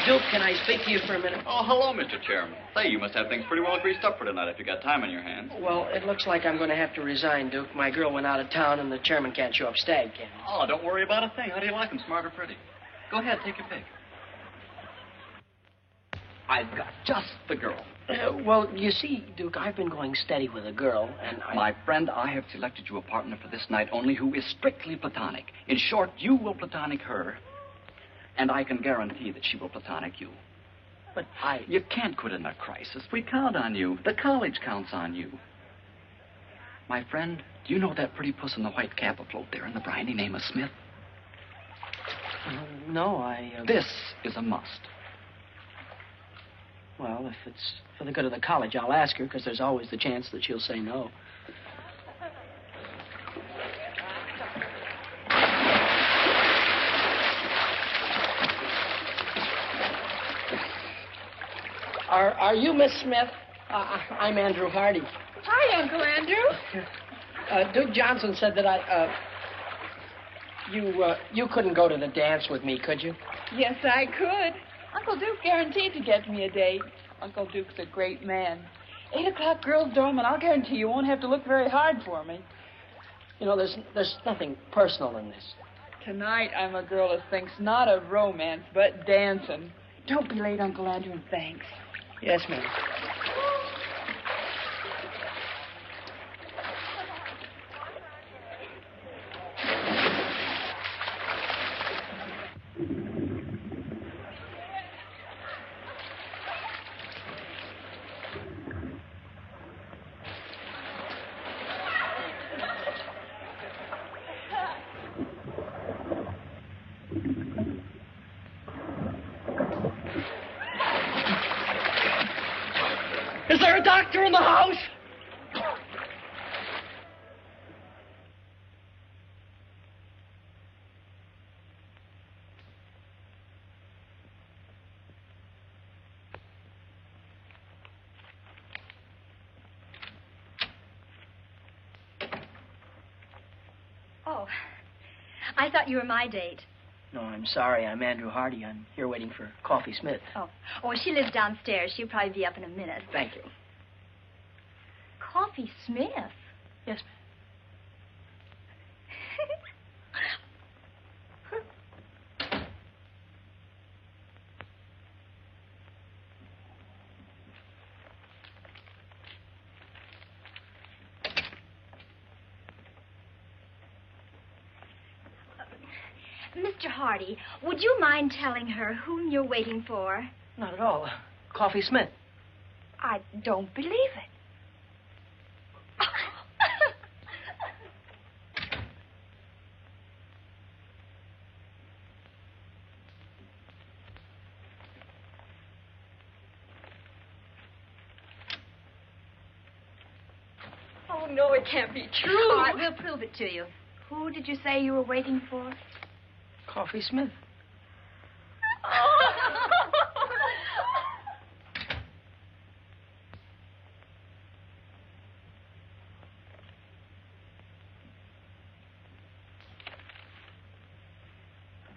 Duke, can I speak to you for a minute? Oh, hello, Mr. Chairman. Say, you must have things pretty well greased up for tonight if you got time on your hands. Well, it looks like I'm going to have to resign, Duke. My girl went out of town, and the chairman can't show up stag, can he? Oh, don't worry about a thing. How do you like them, smart or pretty? Go ahead, take your pick. I've got just the girl. Well, you see, Duke, I've been going steady with a girl, and My friend, I have selected you a partner for this night only who is strictly platonic. In short, you will platonic her, and I can guarantee that she will platonic you. But You can't quit in a crisis. We count on you. The college counts on you. My friend, do you know that pretty puss in the white cap afloat there in the briny name of Smith? No, This is a must. Well, if it's for the good of the college, I'll ask her, because there's always the chance that she'll say no. Are you Miss Smith? I'm Andrew Hardy. Hi, Uncle Andrew. Duke Johnson said that you couldn't go to the dance with me, could you? Yes, I could. Uncle Duke guaranteed to get me a date. Uncle Duke's a great man. 8 o'clock girls' dorm, and I'll guarantee you won't have to look very hard for me. You know, there's nothing personal in this. Tonight, I'm a girl who thinks not of romance, but dancing. Don't be late, Uncle Andrew, and thanks. Yes, ma'am. Is there a doctor in the house? Oh, I thought you were my date. No, I'm sorry. I'm Andrew Hardy. I'm here waiting for Coffee Smith. Oh, she lives downstairs. She'll probably be up in a minute. Thank you. Coffee Smith? Yes, Mr. Hardy, would you mind telling her whom you're waiting for? Not at all. Coffee Smith. I don't believe it. Oh, no, it can't be true. All right, we'll prove it to you. Who did you say you were waiting for? Coffee Smith.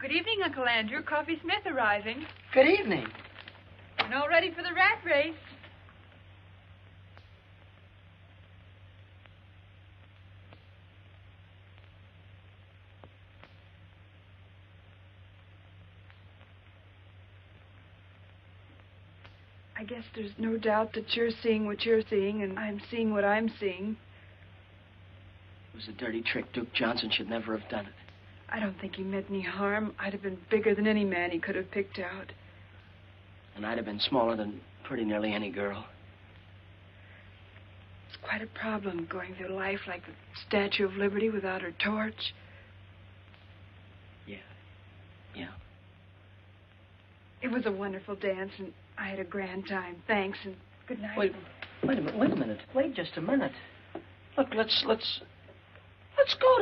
Good evening, Uncle Andrew. Coffee Smith arriving. Good evening. And all ready for the rat race. I guess there's no doubt that you're seeing what you're seeing, and I'm seeing what I'm seeing. It was a dirty trick. Duke Johnson should never have done it. I don't think he meant any harm. I'd have been bigger than any man he could have picked out. And I'd have been smaller than pretty nearly any girl. It's quite a problem going through life like the Statue of Liberty without her torch. Yeah. It was a wonderful dance, and I had a grand time. Thanks, and good night. Wait a minute. Wait just a minute. Look, let's go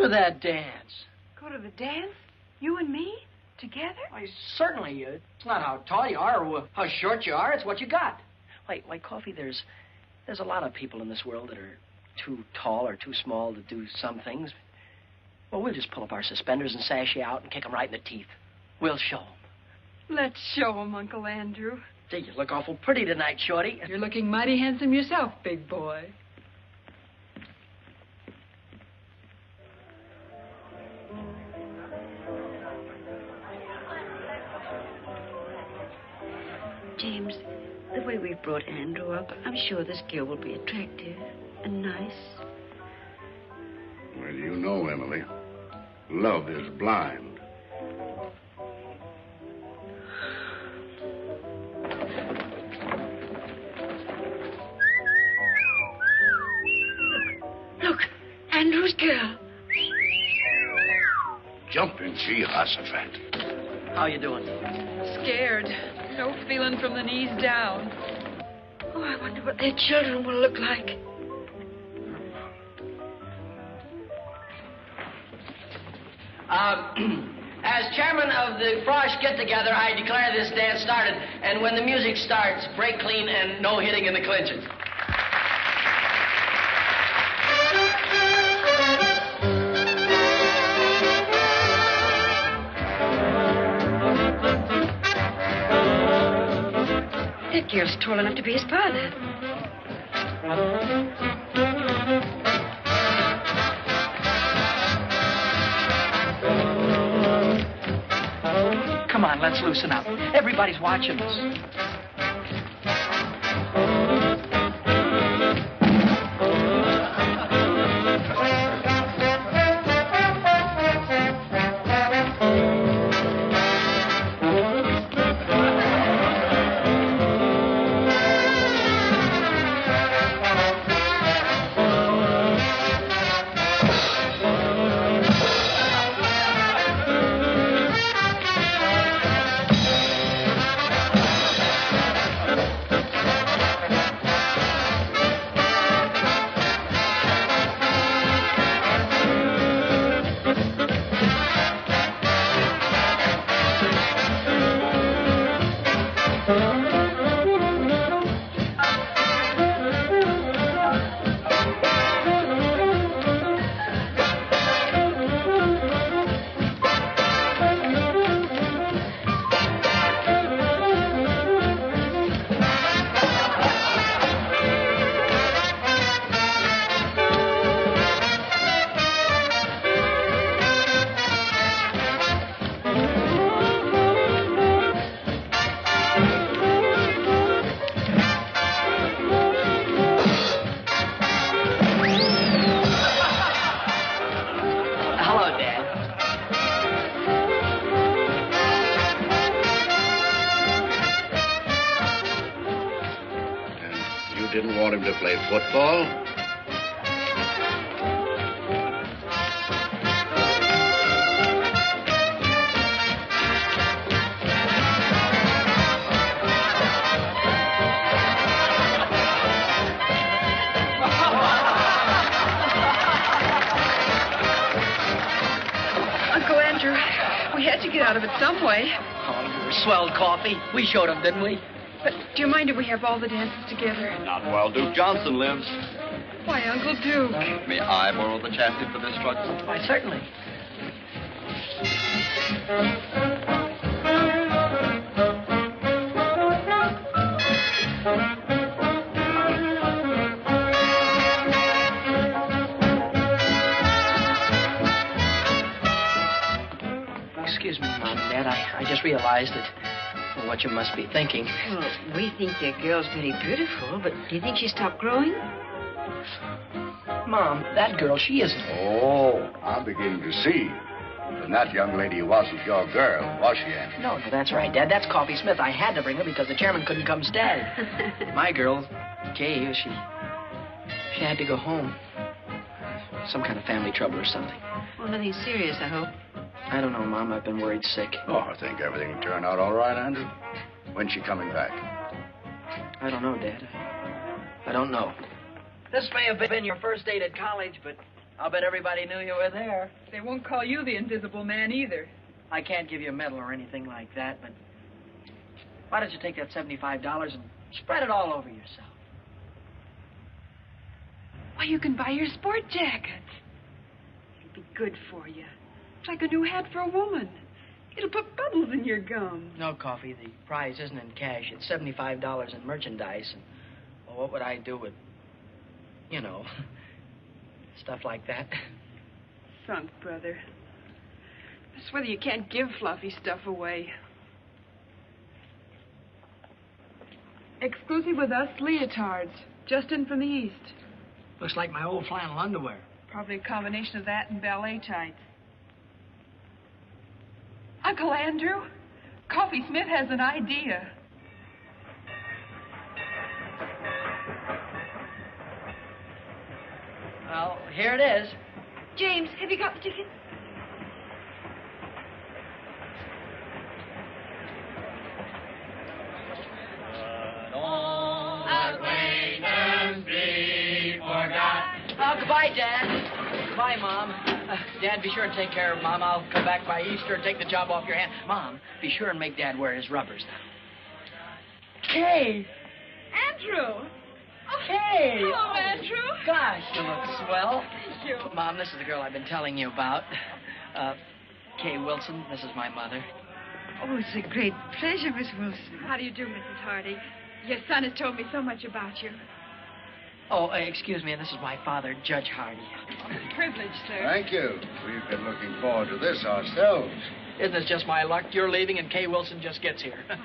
to that dance. Go to the dance? You and me? Together? Why, certainly. It's not how tall you are or how short you are. It's what you got. Why, Coffee, there's a lot of people in this world that are too tall or too small to do some things. Well, we'll just pull up our suspenders and sash you out and kick them right in the teeth. We'll show them. Let's show 'em, Uncle Andrew. Gee, you look awful pretty tonight, Shorty. You're looking mighty handsome yourself, big boy. James, the way we've brought Andrew up, I'm sure this girl will be attractive and nice. Well, you know, Emily, love is blind. Look, Andrew's girl. Jumping Jehoshaphat. How you doing? Scared. No feeling from the knees down. Oh, I wonder what their children will look like. As chairman of the Frosh get-together, I declare this dance started. And when the music starts, break clean and no hitting in the clinches. That girl's tall enough to be his father. Come on, let's loosen up. Everybody's watching us. didn't want him to play football? Uncle Andrew, we had to get out of it some way. Oh, you were swelled coffee. We showed them, didn't we? But do you mind if we have all the dances together? Not while Duke Johnson lives. Why, Uncle Duke? May I borrow the chassis for this truck? Why, certainly. Excuse me, Mom and Dad. I just realized that what you must be thinking. Well, we think your girl's very beautiful, but do you think she stopped growing? Mom, that girl, she isn't. Oh, I'm beginning to see. And that young lady wasn't your girl, was she, Andrew? No, that's right, Dad. That's Coffee Smith. I had to bring her because the chairman couldn't come stay. My girl, Kay, she had to go home. Some kind of family trouble or something. Well, nothing serious, I hope. I don't know, Mom. I've been worried sick. Oh, I think everything will turn out all right, Andrew. When's she coming back? I don't know, Dad. I don't know. This may have been your first date at college, but I'll bet everybody knew you were there. They won't call you the Invisible Man either. I can't give you a medal or anything like that, but why don't you take that $75 and spread it all over yourself? Why, you can buy your sport jacket. It'll be good for you. It's like a new hat for a woman. It'll put bubbles in your gum. No, Coffee. The prize isn't in cash. It's $75 in merchandise. And, well, what would I do with, you know, stuff like that? Sunk, brother. That's whether you can't give fluffy stuff away. Exclusive with us, leotards. Just in from the east. Looks like my old flannel underwear. Probably a combination of that and ballet tights. Uncle Andrew, Coffee Smith has an idea. Well, here it is. James, have you got the ticket? Oh, goodbye, Dad. Goodbye, Mom. Dad, be sure and take care of Mom. I'll come back by Easter and take the job off your hand. Mom, be sure and make Dad wear his rubbers now. Kay! Andrew! Hey! Hello, Andrew. Gosh, you look swell. Thank you. Mom, this is the girl I've been telling you about. Kay Wilson. This is my mother. Oh, it's a great pleasure, Miss Wilson. How do you do, Mrs. Hardy? Your son has told me so much about you. Oh, excuse me, and this is my father, Judge Hardy. Privilege, sir. Thank you. We've been looking forward to this ourselves. Isn't this just my luck? You're leaving and Kay Wilson just gets here. The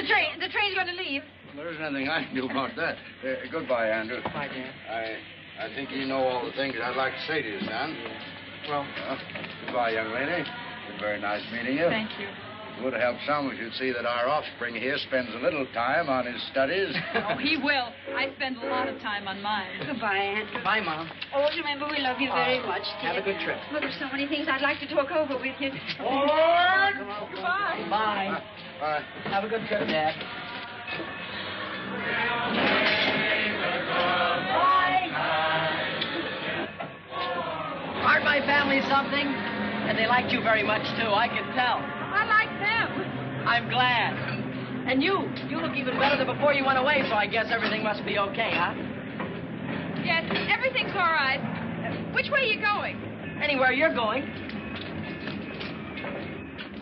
train's going to leave. There isn't anything I can do about that. Goodbye, Andrew. Bye, Dad. I think you know all the things I'd like to say to you, son. Well, goodbye, young lady. It's been very nice meeting you. Thank you. It would help some if you'd see that our offspring here spends a little time on his studies. Oh, he will. I spend a lot of time on mine. Goodbye, Andrew. Bye, Mom. Always remember we love you very much, dear. Have a good trip. Look, there's so many things I'd like to talk over with you. Goodbye. Bye. Bye. Have a good trip, Dad. Aren't my family something? And they liked you very much, too. I can tell. I like them. I'm glad. And you look even better than before you went away, so I guess everything must be okay, huh? Yes, everything's all right. Which way are you going? Anywhere you're going.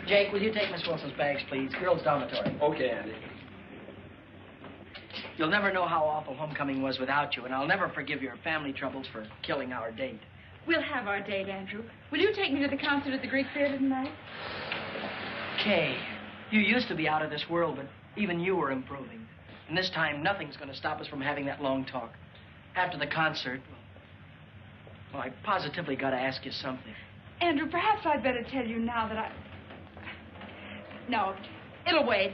Jake, will you take Miss Wilson's bags, please? Girls' dormitory. Okay, Andy. You'll never know how awful homecoming was without you, and I'll never forgive your family troubles for killing our date. We'll have our date, Andrew. Will you take me to the concert at the Greek Theater tonight? Kay, you used to be out of this world, but even you were improving. And this time, nothing's going to stop us from having that long talk. After the concert, well, I positively got to ask you something. Andrew, perhaps I'd better tell you now that No, it'll wait.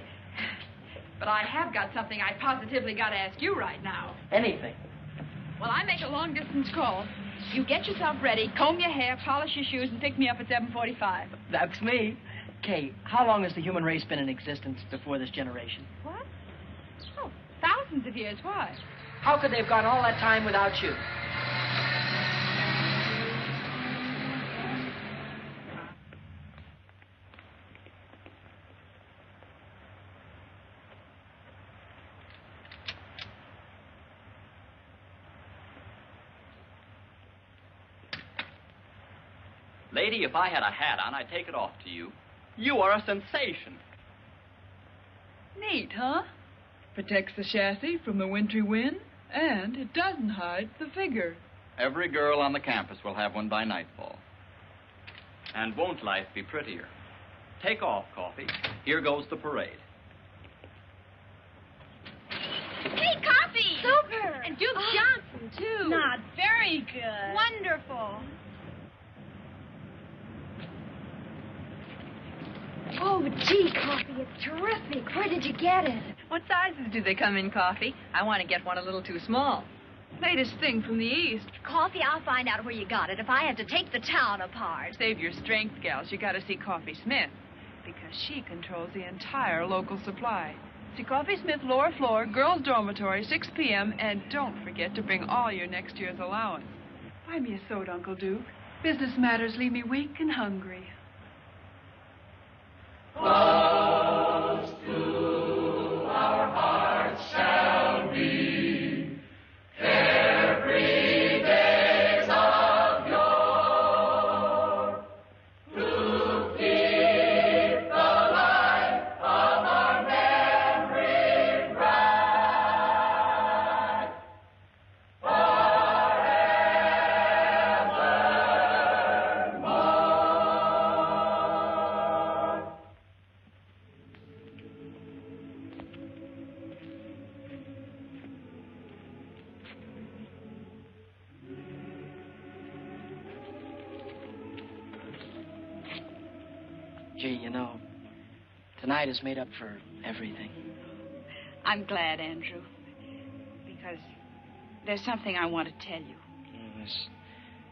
But I have got something I positively got to ask you right now. Anything. Well, I make a long-distance call. You get yourself ready, comb your hair, polish your shoes, and pick me up at 7:45. That's me. Kay, how long has the human race been in existence before this generation? What? Oh, thousands of years. Why? How could they have gone all that time without you? Lady, if I had a hat on, I'd take it off to you. You are a sensation. Neat, huh? Protects the chassis from the wintry wind, and it doesn't hide the figure. Every girl on the campus will have one by nightfall. And won't life be prettier? Take off, Coffee. Here goes the parade. Hey, Coffee! Super! And Duke Johnson, too. Not very good. Wonderful. Oh, gee, Coffee, it's terrific. Where did you get it? What sizes do they come in, Coffee? I want to get one a little too small. Latest thing from the East. Coffee, I'll find out where you got it if I have to take the town apart. Save your strength, gals. You got to see Coffee Smith, because she controls the entire local supply. See Coffee Smith, lower floor, girls' dormitory, 6 p.m., and don't forget to bring all your next year's allowance. Buy me a soda, Uncle Duke. Business matters leave me weak and hungry. Close to our hearts shall be carefree days of yore, to keep the light of our memory bright forevermore. Gee, you know, tonight is made up for everything. I'm glad, Andrew, because there's something I want to tell you. There's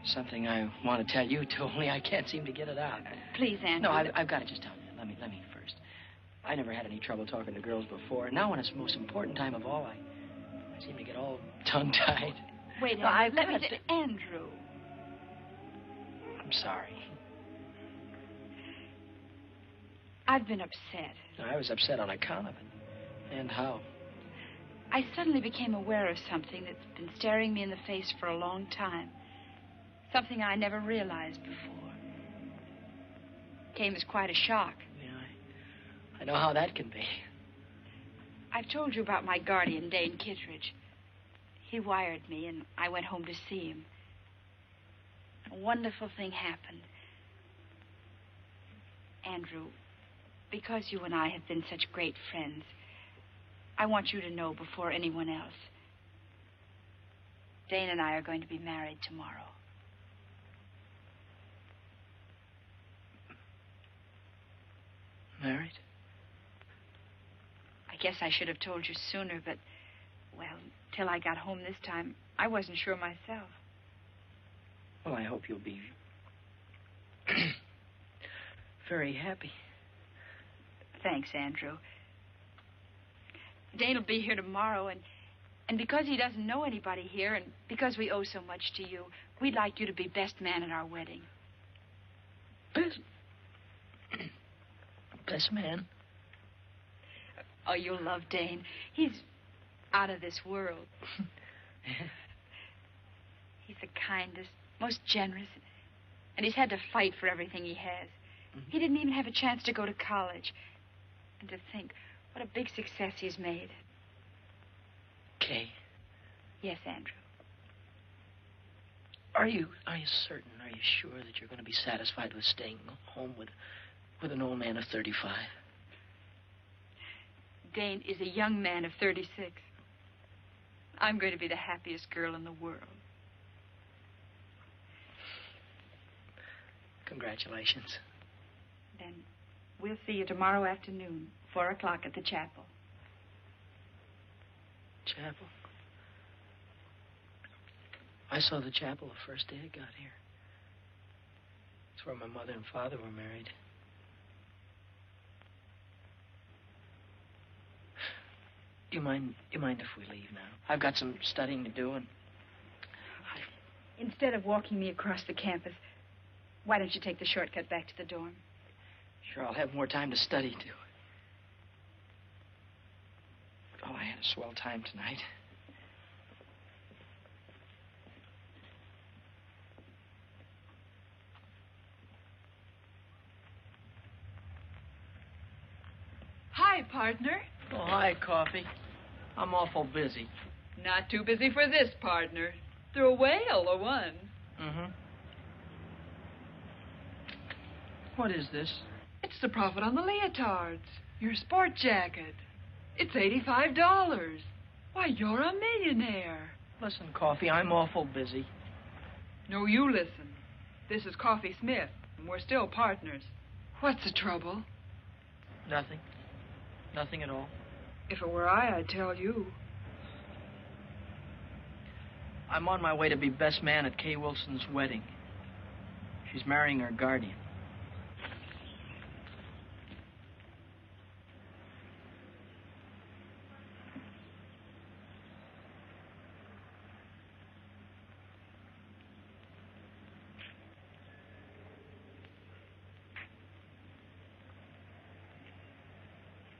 something I want to tell you, too, only I can't seem to get it out. Please, Andrew. No, I've got to just tell you. Let me first. I never had any trouble talking to girls before. Now, when it's the most important time of all, I seem to get all tongue-tied. Wait, No, Andrew, I've let me got say, Andrew. I'm sorry. I've been upset. I was upset on account of it. And how? I suddenly became aware of something that's been staring me in the face for a long time. Something I never realized before. Came as quite a shock. Yeah, I know how that can be. I've told you about my guardian, Dane Kittredge. He wired me, and I went home to see him. A wonderful thing happened. Andrew, because you and I have been such great friends, I want you to know before anyone else. Dane and I are going to be married tomorrow. Married? I guess I should have told you sooner, but, well, till I got home this time, I wasn't sure myself. Well, I hope you'll be very happy. Thanks, Andrew. Dane will be here tomorrow, and because he doesn't know anybody here, and because we owe so much to you, we'd like you to be best man at our wedding. Best man? Oh, you'll love Dane. He's out of this world. He's the kindest, most generous, and he's had to fight for everything he has. He didn't even have a chance to go to college. And to think what a big success he's made. Kay. Yes, Andrew. Are you certain, are you sure that you're going to be satisfied with staying home with an old man of 35? Dane is a young man of 36. I'm going to be the happiest girl in the world. Chapel? I saw the chapel the first day I got here. It's where my mother and father were married. Do you mind if we leave now? I've got some studying to do, and Instead of walking me across the campus, why don't you take the shortcut back to the dorm? sure I'll have more time to study, too. Oh, I had a swell time tonight. Hi, partner. Oh, hi, Coffee. I'm awful busy. Not too busy for this, partner. They're a whale, a one. Mm-hmm. What is this? It's the profit on the leotards. Your sport jacket. It's $85. Why, you're a millionaire. Listen, Coffee, I'm awful busy. No, you listen. This is Coffee Smith, and we're still partners. What's the trouble? Nothing. Nothing at all. If it were I'd tell you. I'm on my way to be best man at Kay Wilson's wedding. She's marrying her guardian.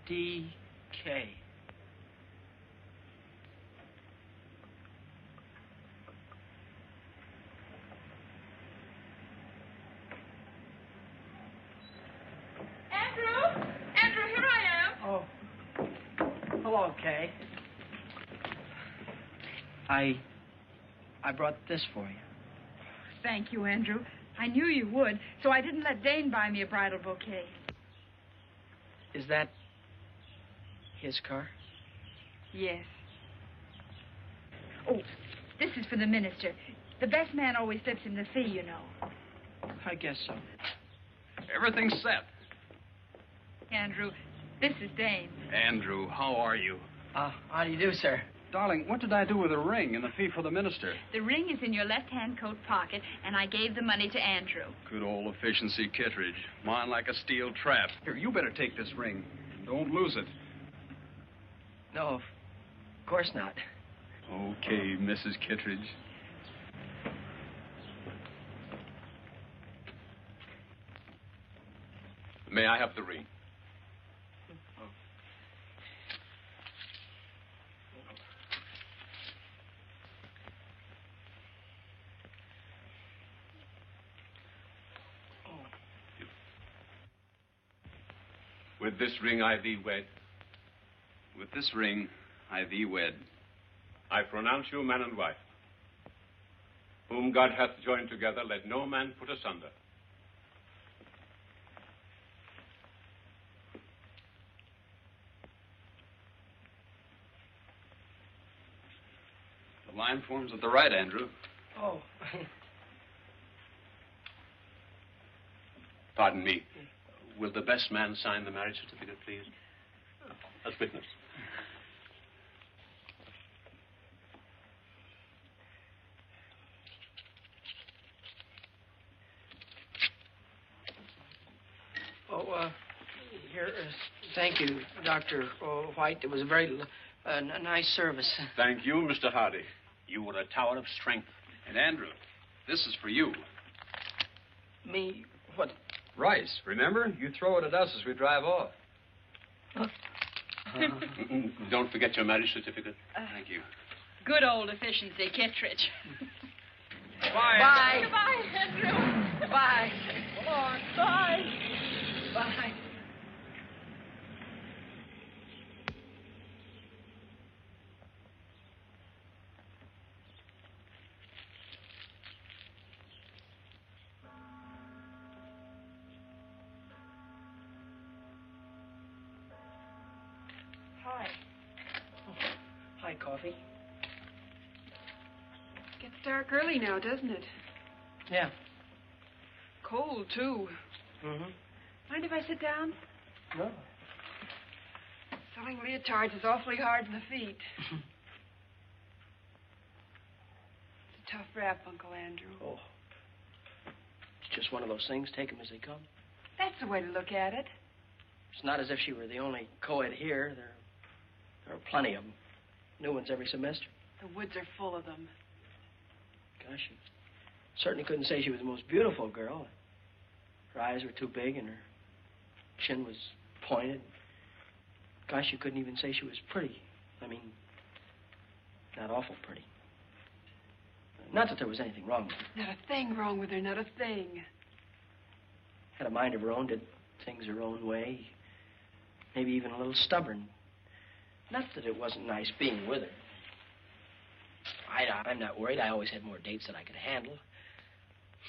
D.K. Andrew, here I am. Oh. Hello, Kay. I brought this for you. Thank you, Andrew. I knew you would, so I didn't let Dane buy me a bridal bouquet. Is that his car? Yes. Oh, this is for the minister. The best man always slips him the fee, you know. I guess so. Everything's set. Andrew, this is Dane. Andrew, how are you? How do you do, sir? Darling, what did I do with the ring and the fee for the minister? The ring is in your left-hand coat pocket, and I gave the money to Andrew. Good old efficiency Kittredge. Mine like a steel trap. Here, you better take this ring. Don't lose it. No, of course not. Okay, Mrs. Kittredge. May I have the ring? With this ring I thee wed. With this ring I thee wed. I pronounce you man and wife. Whom God hath joined together, let no man put asunder. The line forms at the right, Andrew. Oh. Pardon me. Will the best man sign the marriage certificate, please? As witness. Here, thank you, Dr. White. It was a very nice service. Thank you, Mr. Hardy. You were a tower of strength. And Andrew, this is for you. Me? What? Rice, remember? You throw it at us as we drive off. Don't forget your marriage certificate. Thank you. Good old efficiency, Kittredge. Bye. Bye. Goodbye, Andrew. Bye. Come on. Bye. Bye. Hi. Hi, Coffee. Gets dark early now, doesn't it? Yeah. Cold, too. Mm-hmm. Mind if I sit down? No. Selling leotards is awfully hard on the feet. tough rap, Uncle Andrew. Oh. It's just one of those things. Take them as they come. That's the way to look at it. It's not as if she were the only co-ed here. There are plenty of them. New ones every semester. The woods are full of them. Gosh, you certainly couldn't say she was the most beautiful girl. Her eyes were too big and her chin was pointed. Gosh, you couldn't even say she was pretty. I mean, not awful pretty. Not that there was anything wrong with her. Not a thing wrong with her, not a thing. Had a mind of her own, did things her own way. Maybe even a little stubborn. Not that it wasn't nice being with her. I'm not worried. I always had more dates than I could handle.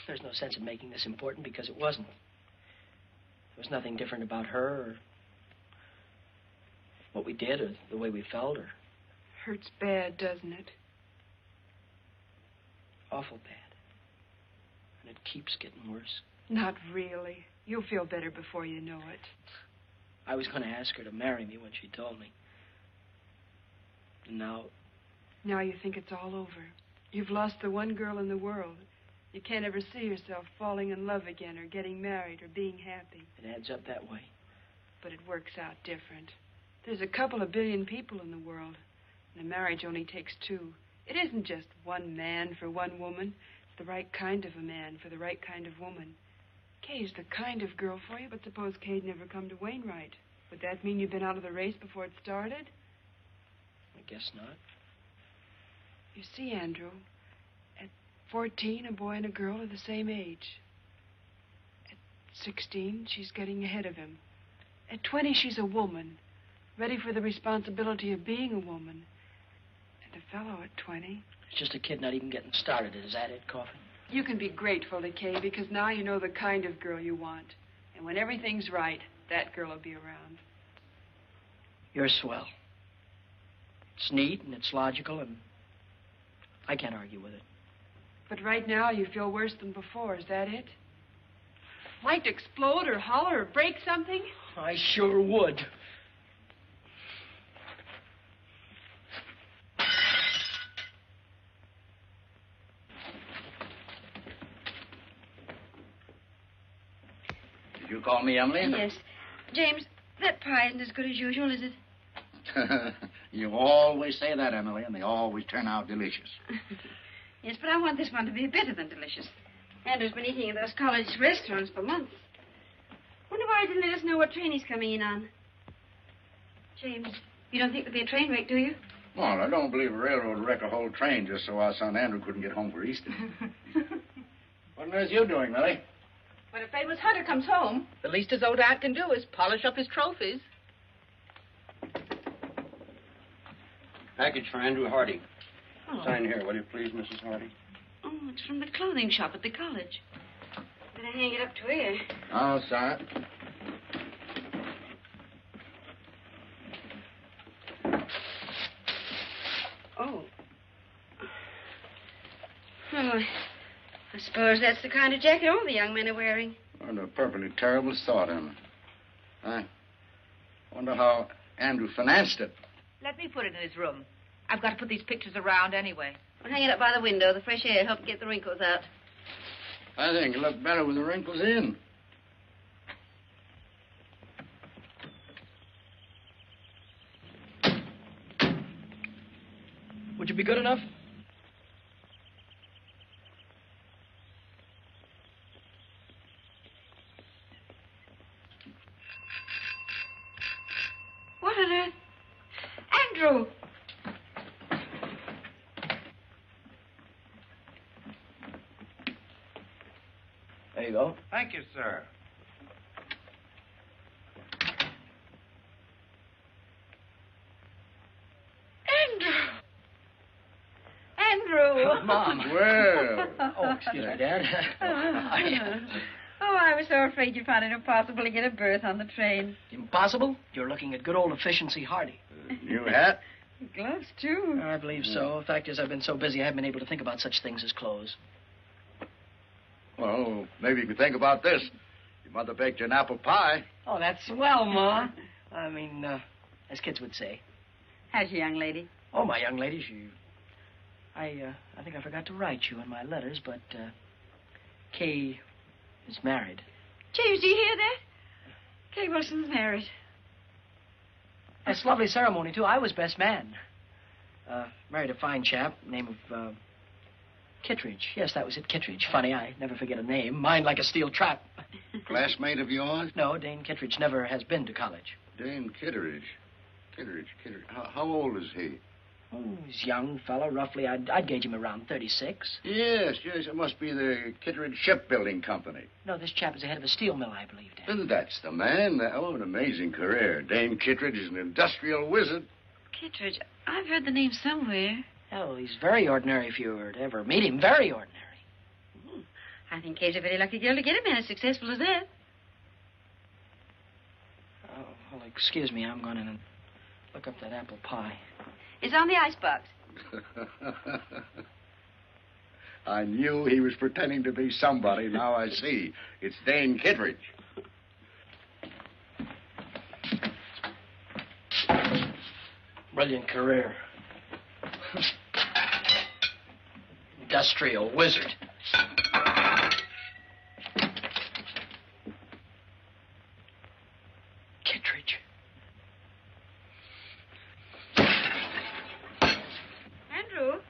There's no sense in making this important because it wasn't. There was nothing different about her or what we did or the way we felt or... Hurts bad, doesn't it? Awful bad. And it keeps getting worse. Not really. You'll feel better before you know it. I was going to ask her to marry me when she told me. And now... Now you think it's all over. You've lost the one girl in the world. You can't ever see yourself falling in love again or getting married or being happy. It adds up that way. But it works out different. There's a couple of billion people in the world, and a marriage only takes two. It isn't just one man for one woman. It's the right kind of a man for the right kind of woman. Kay's the kind of girl for you, but suppose Kay'd never come to Wainwright. Would that mean you'd been out of the race before it started? I guess not. You see, Andrew, at 14, a boy and a girl are the same age. At 16, she's getting ahead of him. At 20, she's a woman, ready for the responsibility of being a woman. And a fellow at 20... It's just a kid not even getting started. Is that it, Coffin? You can be grateful to Kay because now you know the kind of girl you want. And when everything's right, that girl will be around. You're swell. It's neat and it's logical and I can't argue with it. But right now you feel worse than before. Is that it? Like to explode or holler or break something? I sure would. Did you call me, Emily? Yes. James, that pie isn't as good as usual, is it? You always say that, Emily, and they always turn out delicious. Yes, but I want this one to be better than delicious. Andrew's been eating at those college restaurants for months. Wonder why he didn't let us know what train he's coming in on. James, you don't think there'll be a train wreck, do you? Well, I don't believe a railroad would wreck a whole train just so our son Andrew couldn't get home for Easter. What on earth are you doing, Millie? When a famous hunter comes home, the least his old aunt can do is polish up his trophies. Package for Andrew Hardy. Oh. Sign here, will you please, Mrs. Hardy? Oh, it's from the clothing shop at the college. Better hang it up to here. I'll sign it. Oh. Well, I suppose that's the kind of jacket all the young men are wearing. What a perfectly terrible thought, Emma. I wonder how Andrew financed it. Let me put it in his room. I've got to put these pictures around anyway. Well, hang it up by the window. The fresh air helps get the wrinkles out. I think it looked better with the wrinkles in. Would you be good enough? What on earth? Andrew! There you go. Thank you, sir. Andrew! Mom. Well. Oh, excuse me, Dad. Oh, I was so afraid you'd find it impossible to get a berth on the train. Impossible? You're looking at good old efficiency Hardy. New hat? Gloves, too. I believe so. The fact is, I've been so busy I haven't been able to think about such things as clothes. Well, maybe you could think about this. Your mother baked you an apple pie. Oh, that's swell, Ma. I mean, as kids would say. How's your young lady? Oh, my young lady, I think I forgot to write you in my letters, but Kay is married. James, do you hear that? Kay Wilson's married. That's a lovely ceremony, too. I was best man. Married a fine chap, name of Kittredge. Yes, that was it, Kittredge. Funny, I never forget a name. Mine like a steel trap. Classmate of yours? No, Dane Kittredge never has been to college. Dane Kittredge. Kittredge. How old is he? Oh, he's a young fellow, roughly. I'd gauge him around 36. Yes. It must be the Kittredge Shipbuilding Company. No, this chap is the head of a steel mill, I believe, Dad. Well, that's the man. Oh, an amazing career. Dane Kittredge is an industrial wizard. Kittredge, I've heard the name somewhere. Oh, he's very ordinary if you were to ever meet him. Very ordinary. I think Kay's a very lucky girl to get a man as successful as that. Oh, well, excuse me. I'm going in and look up that apple pie. It's on the icebox. I knew he was pretending to be somebody. Now I see. It's Dane Kittredge. Brilliant career. Industrial wizard. Kittredge. Andrew?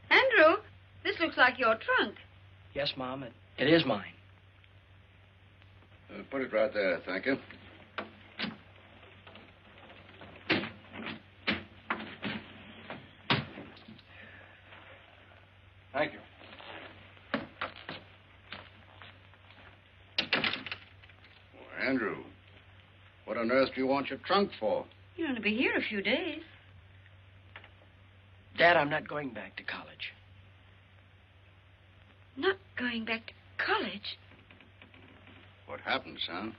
Andrew, this looks like your trunk. Yes, Mom, it is mine. Put it right there, thank you. Thank you. Well, Andrew, what on earth do you want your trunk for? You're going to be here a few days. Dad, I'm not going back to college. Not going back to college? What happened, son?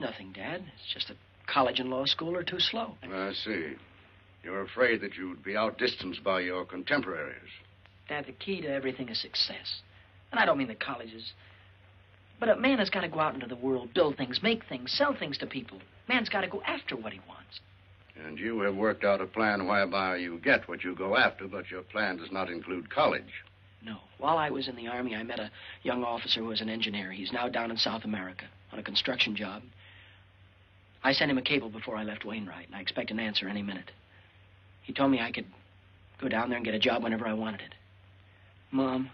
Nothing, Dad. It's just that college and law school are too slow. I see. You're afraid that you'd be outdistanced by your contemporaries. Dad, the key to everything is success. And I don't mean the colleges. But a man has got to go out into the world, build things, make things, sell things to people. Man's got to go after what he wants. And you have worked out a plan whereby you get what you go after, but your plan does not include college. No. While I was in the Army, I met a young officer who was an engineer. He's now down in South America on a construction job. I sent him a cable before I left Wainwright, and I expect an answer any minute. He told me I could go down there and get a job whenever I wanted it. Mom.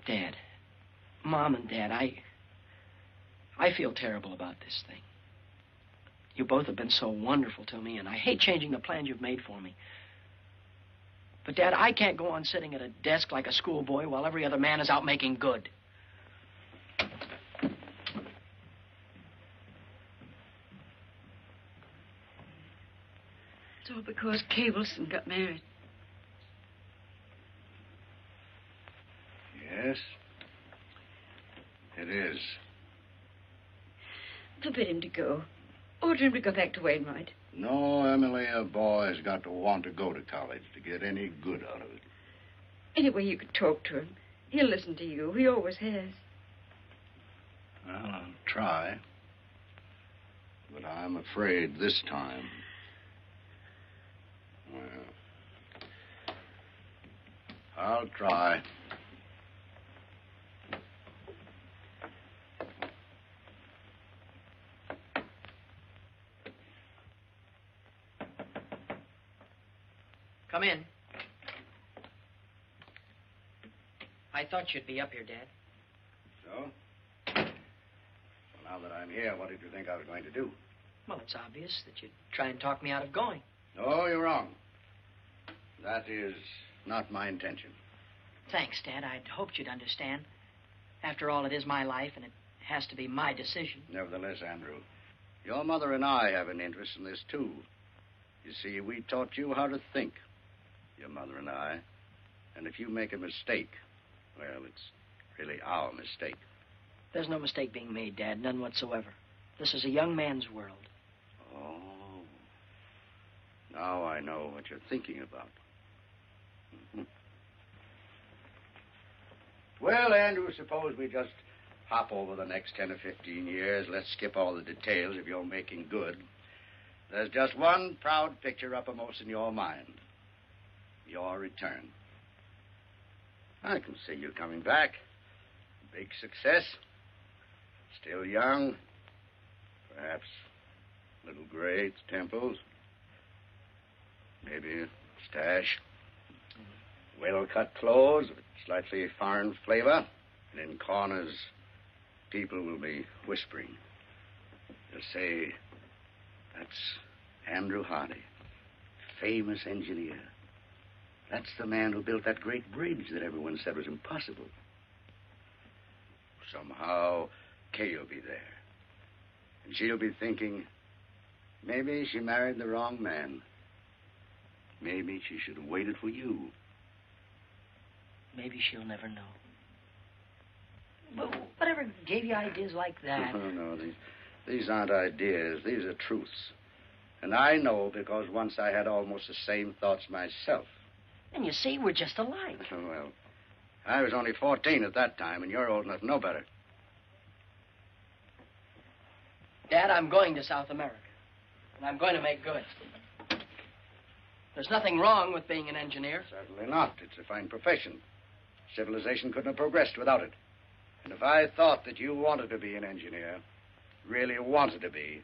Dad. Mom and Dad, I feel terrible about this thing. You both have been so wonderful to me, and I hate changing the plans you've made for me. But, Dad, I can't go on sitting at a desk like a schoolboy while every other man is out making good. It's all because Kay Wilson got married. Yes, it is. Forbid him to go. Order him to go back to Wainwright. No, Emily, a boy's got to want to go to college to get any good out of it. Anyway, you could talk to him. He'll listen to you. He always has. Well, I'll try. But I'm afraid this time... Well, I'll try. Come in. I thought you'd be up here, Dad. So? Well, now that I'm here, what did you think I was going to do? Well, it's obvious that you'd try and talk me out of going. No, you're wrong. That is not my intention. Thanks, Dad. I'd hoped you'd understand. After all, it is my life, and it has to be my decision. Nevertheless, Andrew, your mother and I have an interest in this, too. You see, we taught you how to think, your mother and I. And if you make a mistake, well, it's really our mistake. There's no mistake being made, Dad, none whatsoever. This is a young man's world. Oh. Now I know what you're thinking about. Mm-hmm. Well, Andrew, suppose we just hop over the next 10 or 15 years. Let's skip all the details of your making good. There's just one proud picture uppermost in your mind. Your return. I can see you coming back. Big success. Still young. Perhaps a little gray at the temples. Maybe a stash. Well-cut clothes with slightly foreign flavor. And in corners, people will be whispering. They'll say, that's Andrew Hardy, famous engineer. That's the man who built that great bridge that everyone said was impossible. Somehow, Kay will be there. And she'll be thinking, maybe she married the wrong man. Maybe she should have waited for you. Maybe she'll never know. But whatever gave you ideas like that? No, these aren't ideas. These are truths. And I know because once I had almost the same thoughts myself. And you see, we're just alike. Well, I was only 14 at that time, and you're old enough to know better. Dad, I'm going to South America. And I'm going to make good. There's nothing wrong with being an engineer. Certainly not. It's a fine profession. Civilization couldn't have progressed without it. And if I thought that you wanted to be an engineer, really wanted to be,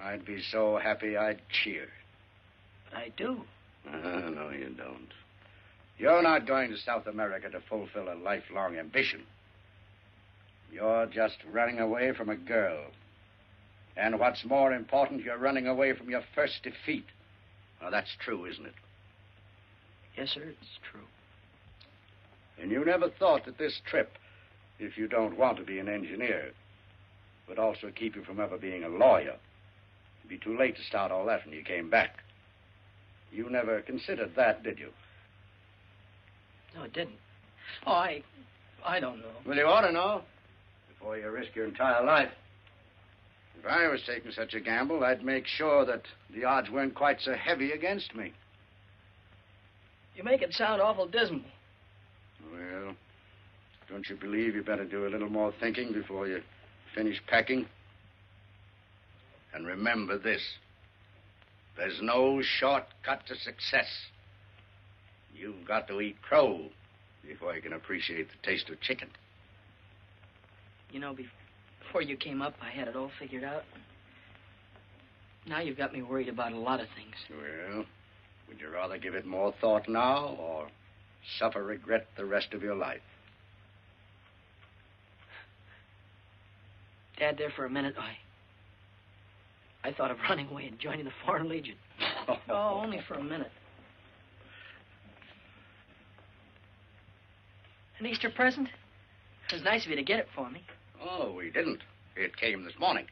I'd be so happy I'd cheer. I do. No, you don't. You're not going to South America to fulfill a lifelong ambition. You're just running away from a girl. And what's more important, you're running away from your first defeat. Now, that's true, isn't it? Yes, sir, it's true. And you never thought that this trip, if you don't want to be an engineer, would also keep you from ever being a lawyer. It'd be too late to start all that when you came back. You never considered that, did you? No, it didn't. Oh, I don't know. Well, you ought to know before you risk your entire life. If I was taking such a gamble, I'd make sure that the odds weren't quite so heavy against me. You make it sound awful dismal. Well, don't you believe you better do a little more thinking before you finish packing? And remember this. There's no shortcut to success. You've got to eat crow before you can appreciate the taste of chicken. You know, before you came up, I had it all figured out. Now you've got me worried about a lot of things. Well, would you rather give it more thought now or suffer regret the rest of your life? Dad, there for a minute, I thought of running away and joining the Foreign Legion. Oh, only for a minute. An Easter present? It was nice of you to get it for me. Oh, we didn't. It came this morning.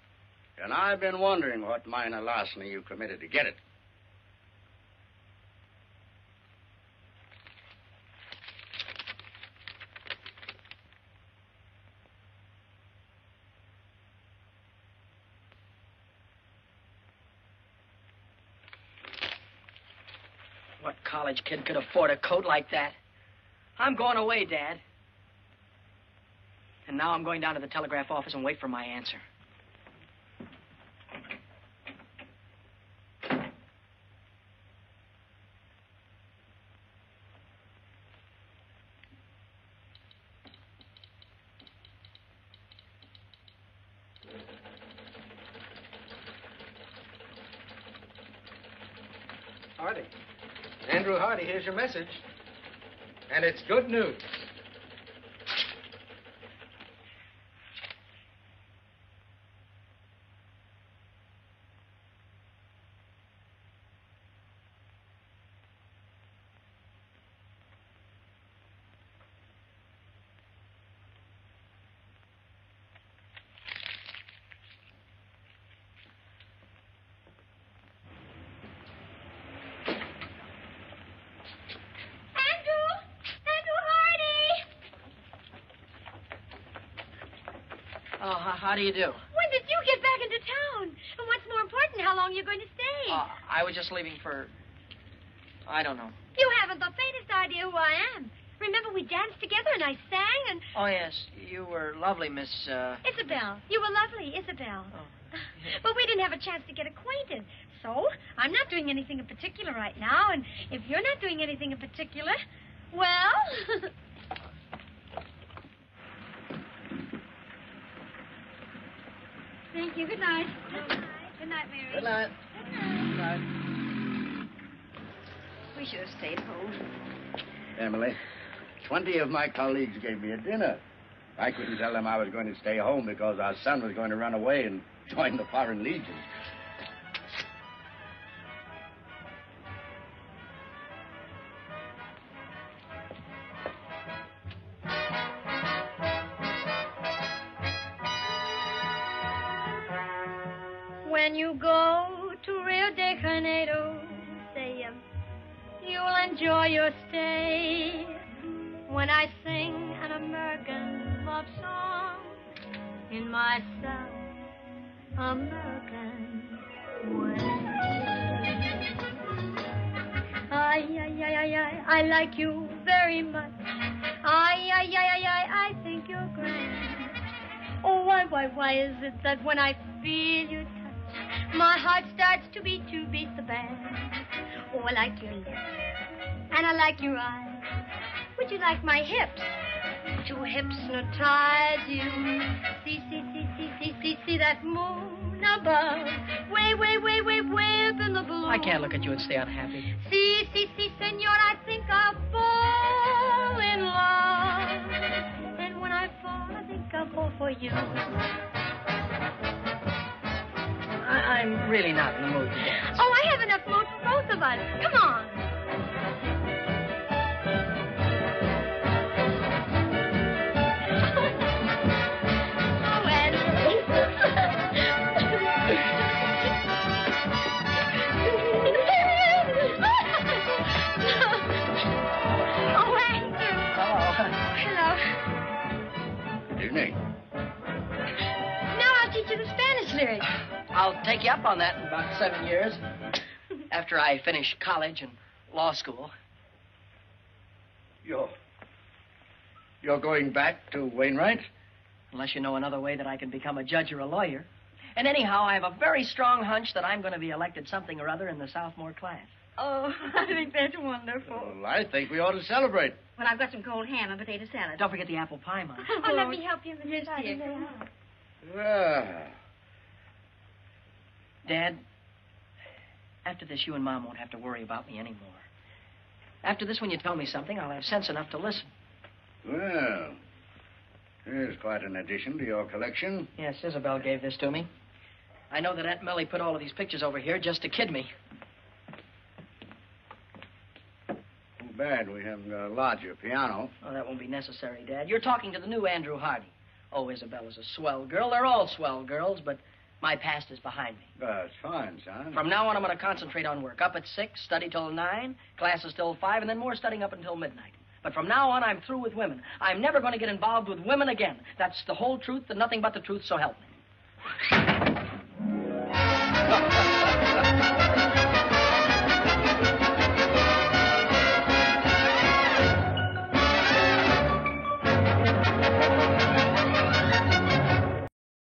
And I've been wondering what minor larceny you committed to get it. What college kid could afford a coat like that? I'm going away, Dad. And now I'm going down to the telegraph office and wait for my answer. Hardy. Andrew Hardy, here's your message. And it's good news. How do you do? When did you get back into town? And what's more important, how long are you going to stay? I was just leaving for... I don't know. You haven't the faintest idea who I am. Remember we danced together and I sang and... Oh, yes. You were lovely, Miss... Isabel. You were lovely, Isabel. Oh. But we didn't have a chance to get acquainted. So, I'm not doing anything in particular right now, and if you're not doing anything in particular, well... Thank you. Good night. Good night. Good night, Mary. Good night. Good night. We should have stayed home. Emily, 20 of my colleagues gave me a dinner. I couldn't tell them I was going to stay home because our son was going to run away and join the Foreign Legion. When you go to Rio de Janeiro, say you'll enjoy your stay. When I sing an American love song in my South American way. I like you very much. I think you're grand. Oh, why is it that when I feel your touch, my heart starts to beat the band? Oh, I like your lips, and I like your eyes. Would you like my hips to hypnotize you? See that moon above, way up in the blue. I can't look at you and stay unhappy. See, senor, I think I'll fall in love. And when I fall, I think I'll fall for you. I'm really not in the mood to dance. Oh, I have enough mood for both of us. Come on. Evening. Now I'll teach you the Spanish lyrics. I'll take you up on that in about 7 years. After I finish college and law school. You're going back to Wainwright? Unless you know another way that I can become a judge or a lawyer. And anyhow, I have a very strong hunch that I'm going to be elected something or other in the sophomore class. Oh, I think that's wonderful. Well, I think we ought to celebrate. Well, I've got some cold ham and potato salad. Don't forget the apple pie, Mom. Oh, let me help you, Mrs. Yes, Dyer. dear. Well, Dad, after this, you and Mom won't have to worry about me anymore. After this, when you tell me something, I'll have sense enough to listen. well, here's quite an addition to your collection. Yes, Isabel gave this to me. I know that Aunt Millie put all of these pictures over here just to kid me. Too bad we haven't got a larger piano. Oh, that won't be necessary, Dad. You're talking to the new Andrew Hardy. Oh, Isabella's a swell girl. They're all swell girls, but my past is behind me. That's fine, son. From now on, I'm going to concentrate on work. Up at 6, study till 9, classes till 5, and then more studying up until midnight. But from now on, I'm through with women. I'm never going to get involved with women again. That's the whole truth and nothing but the truth, so help me.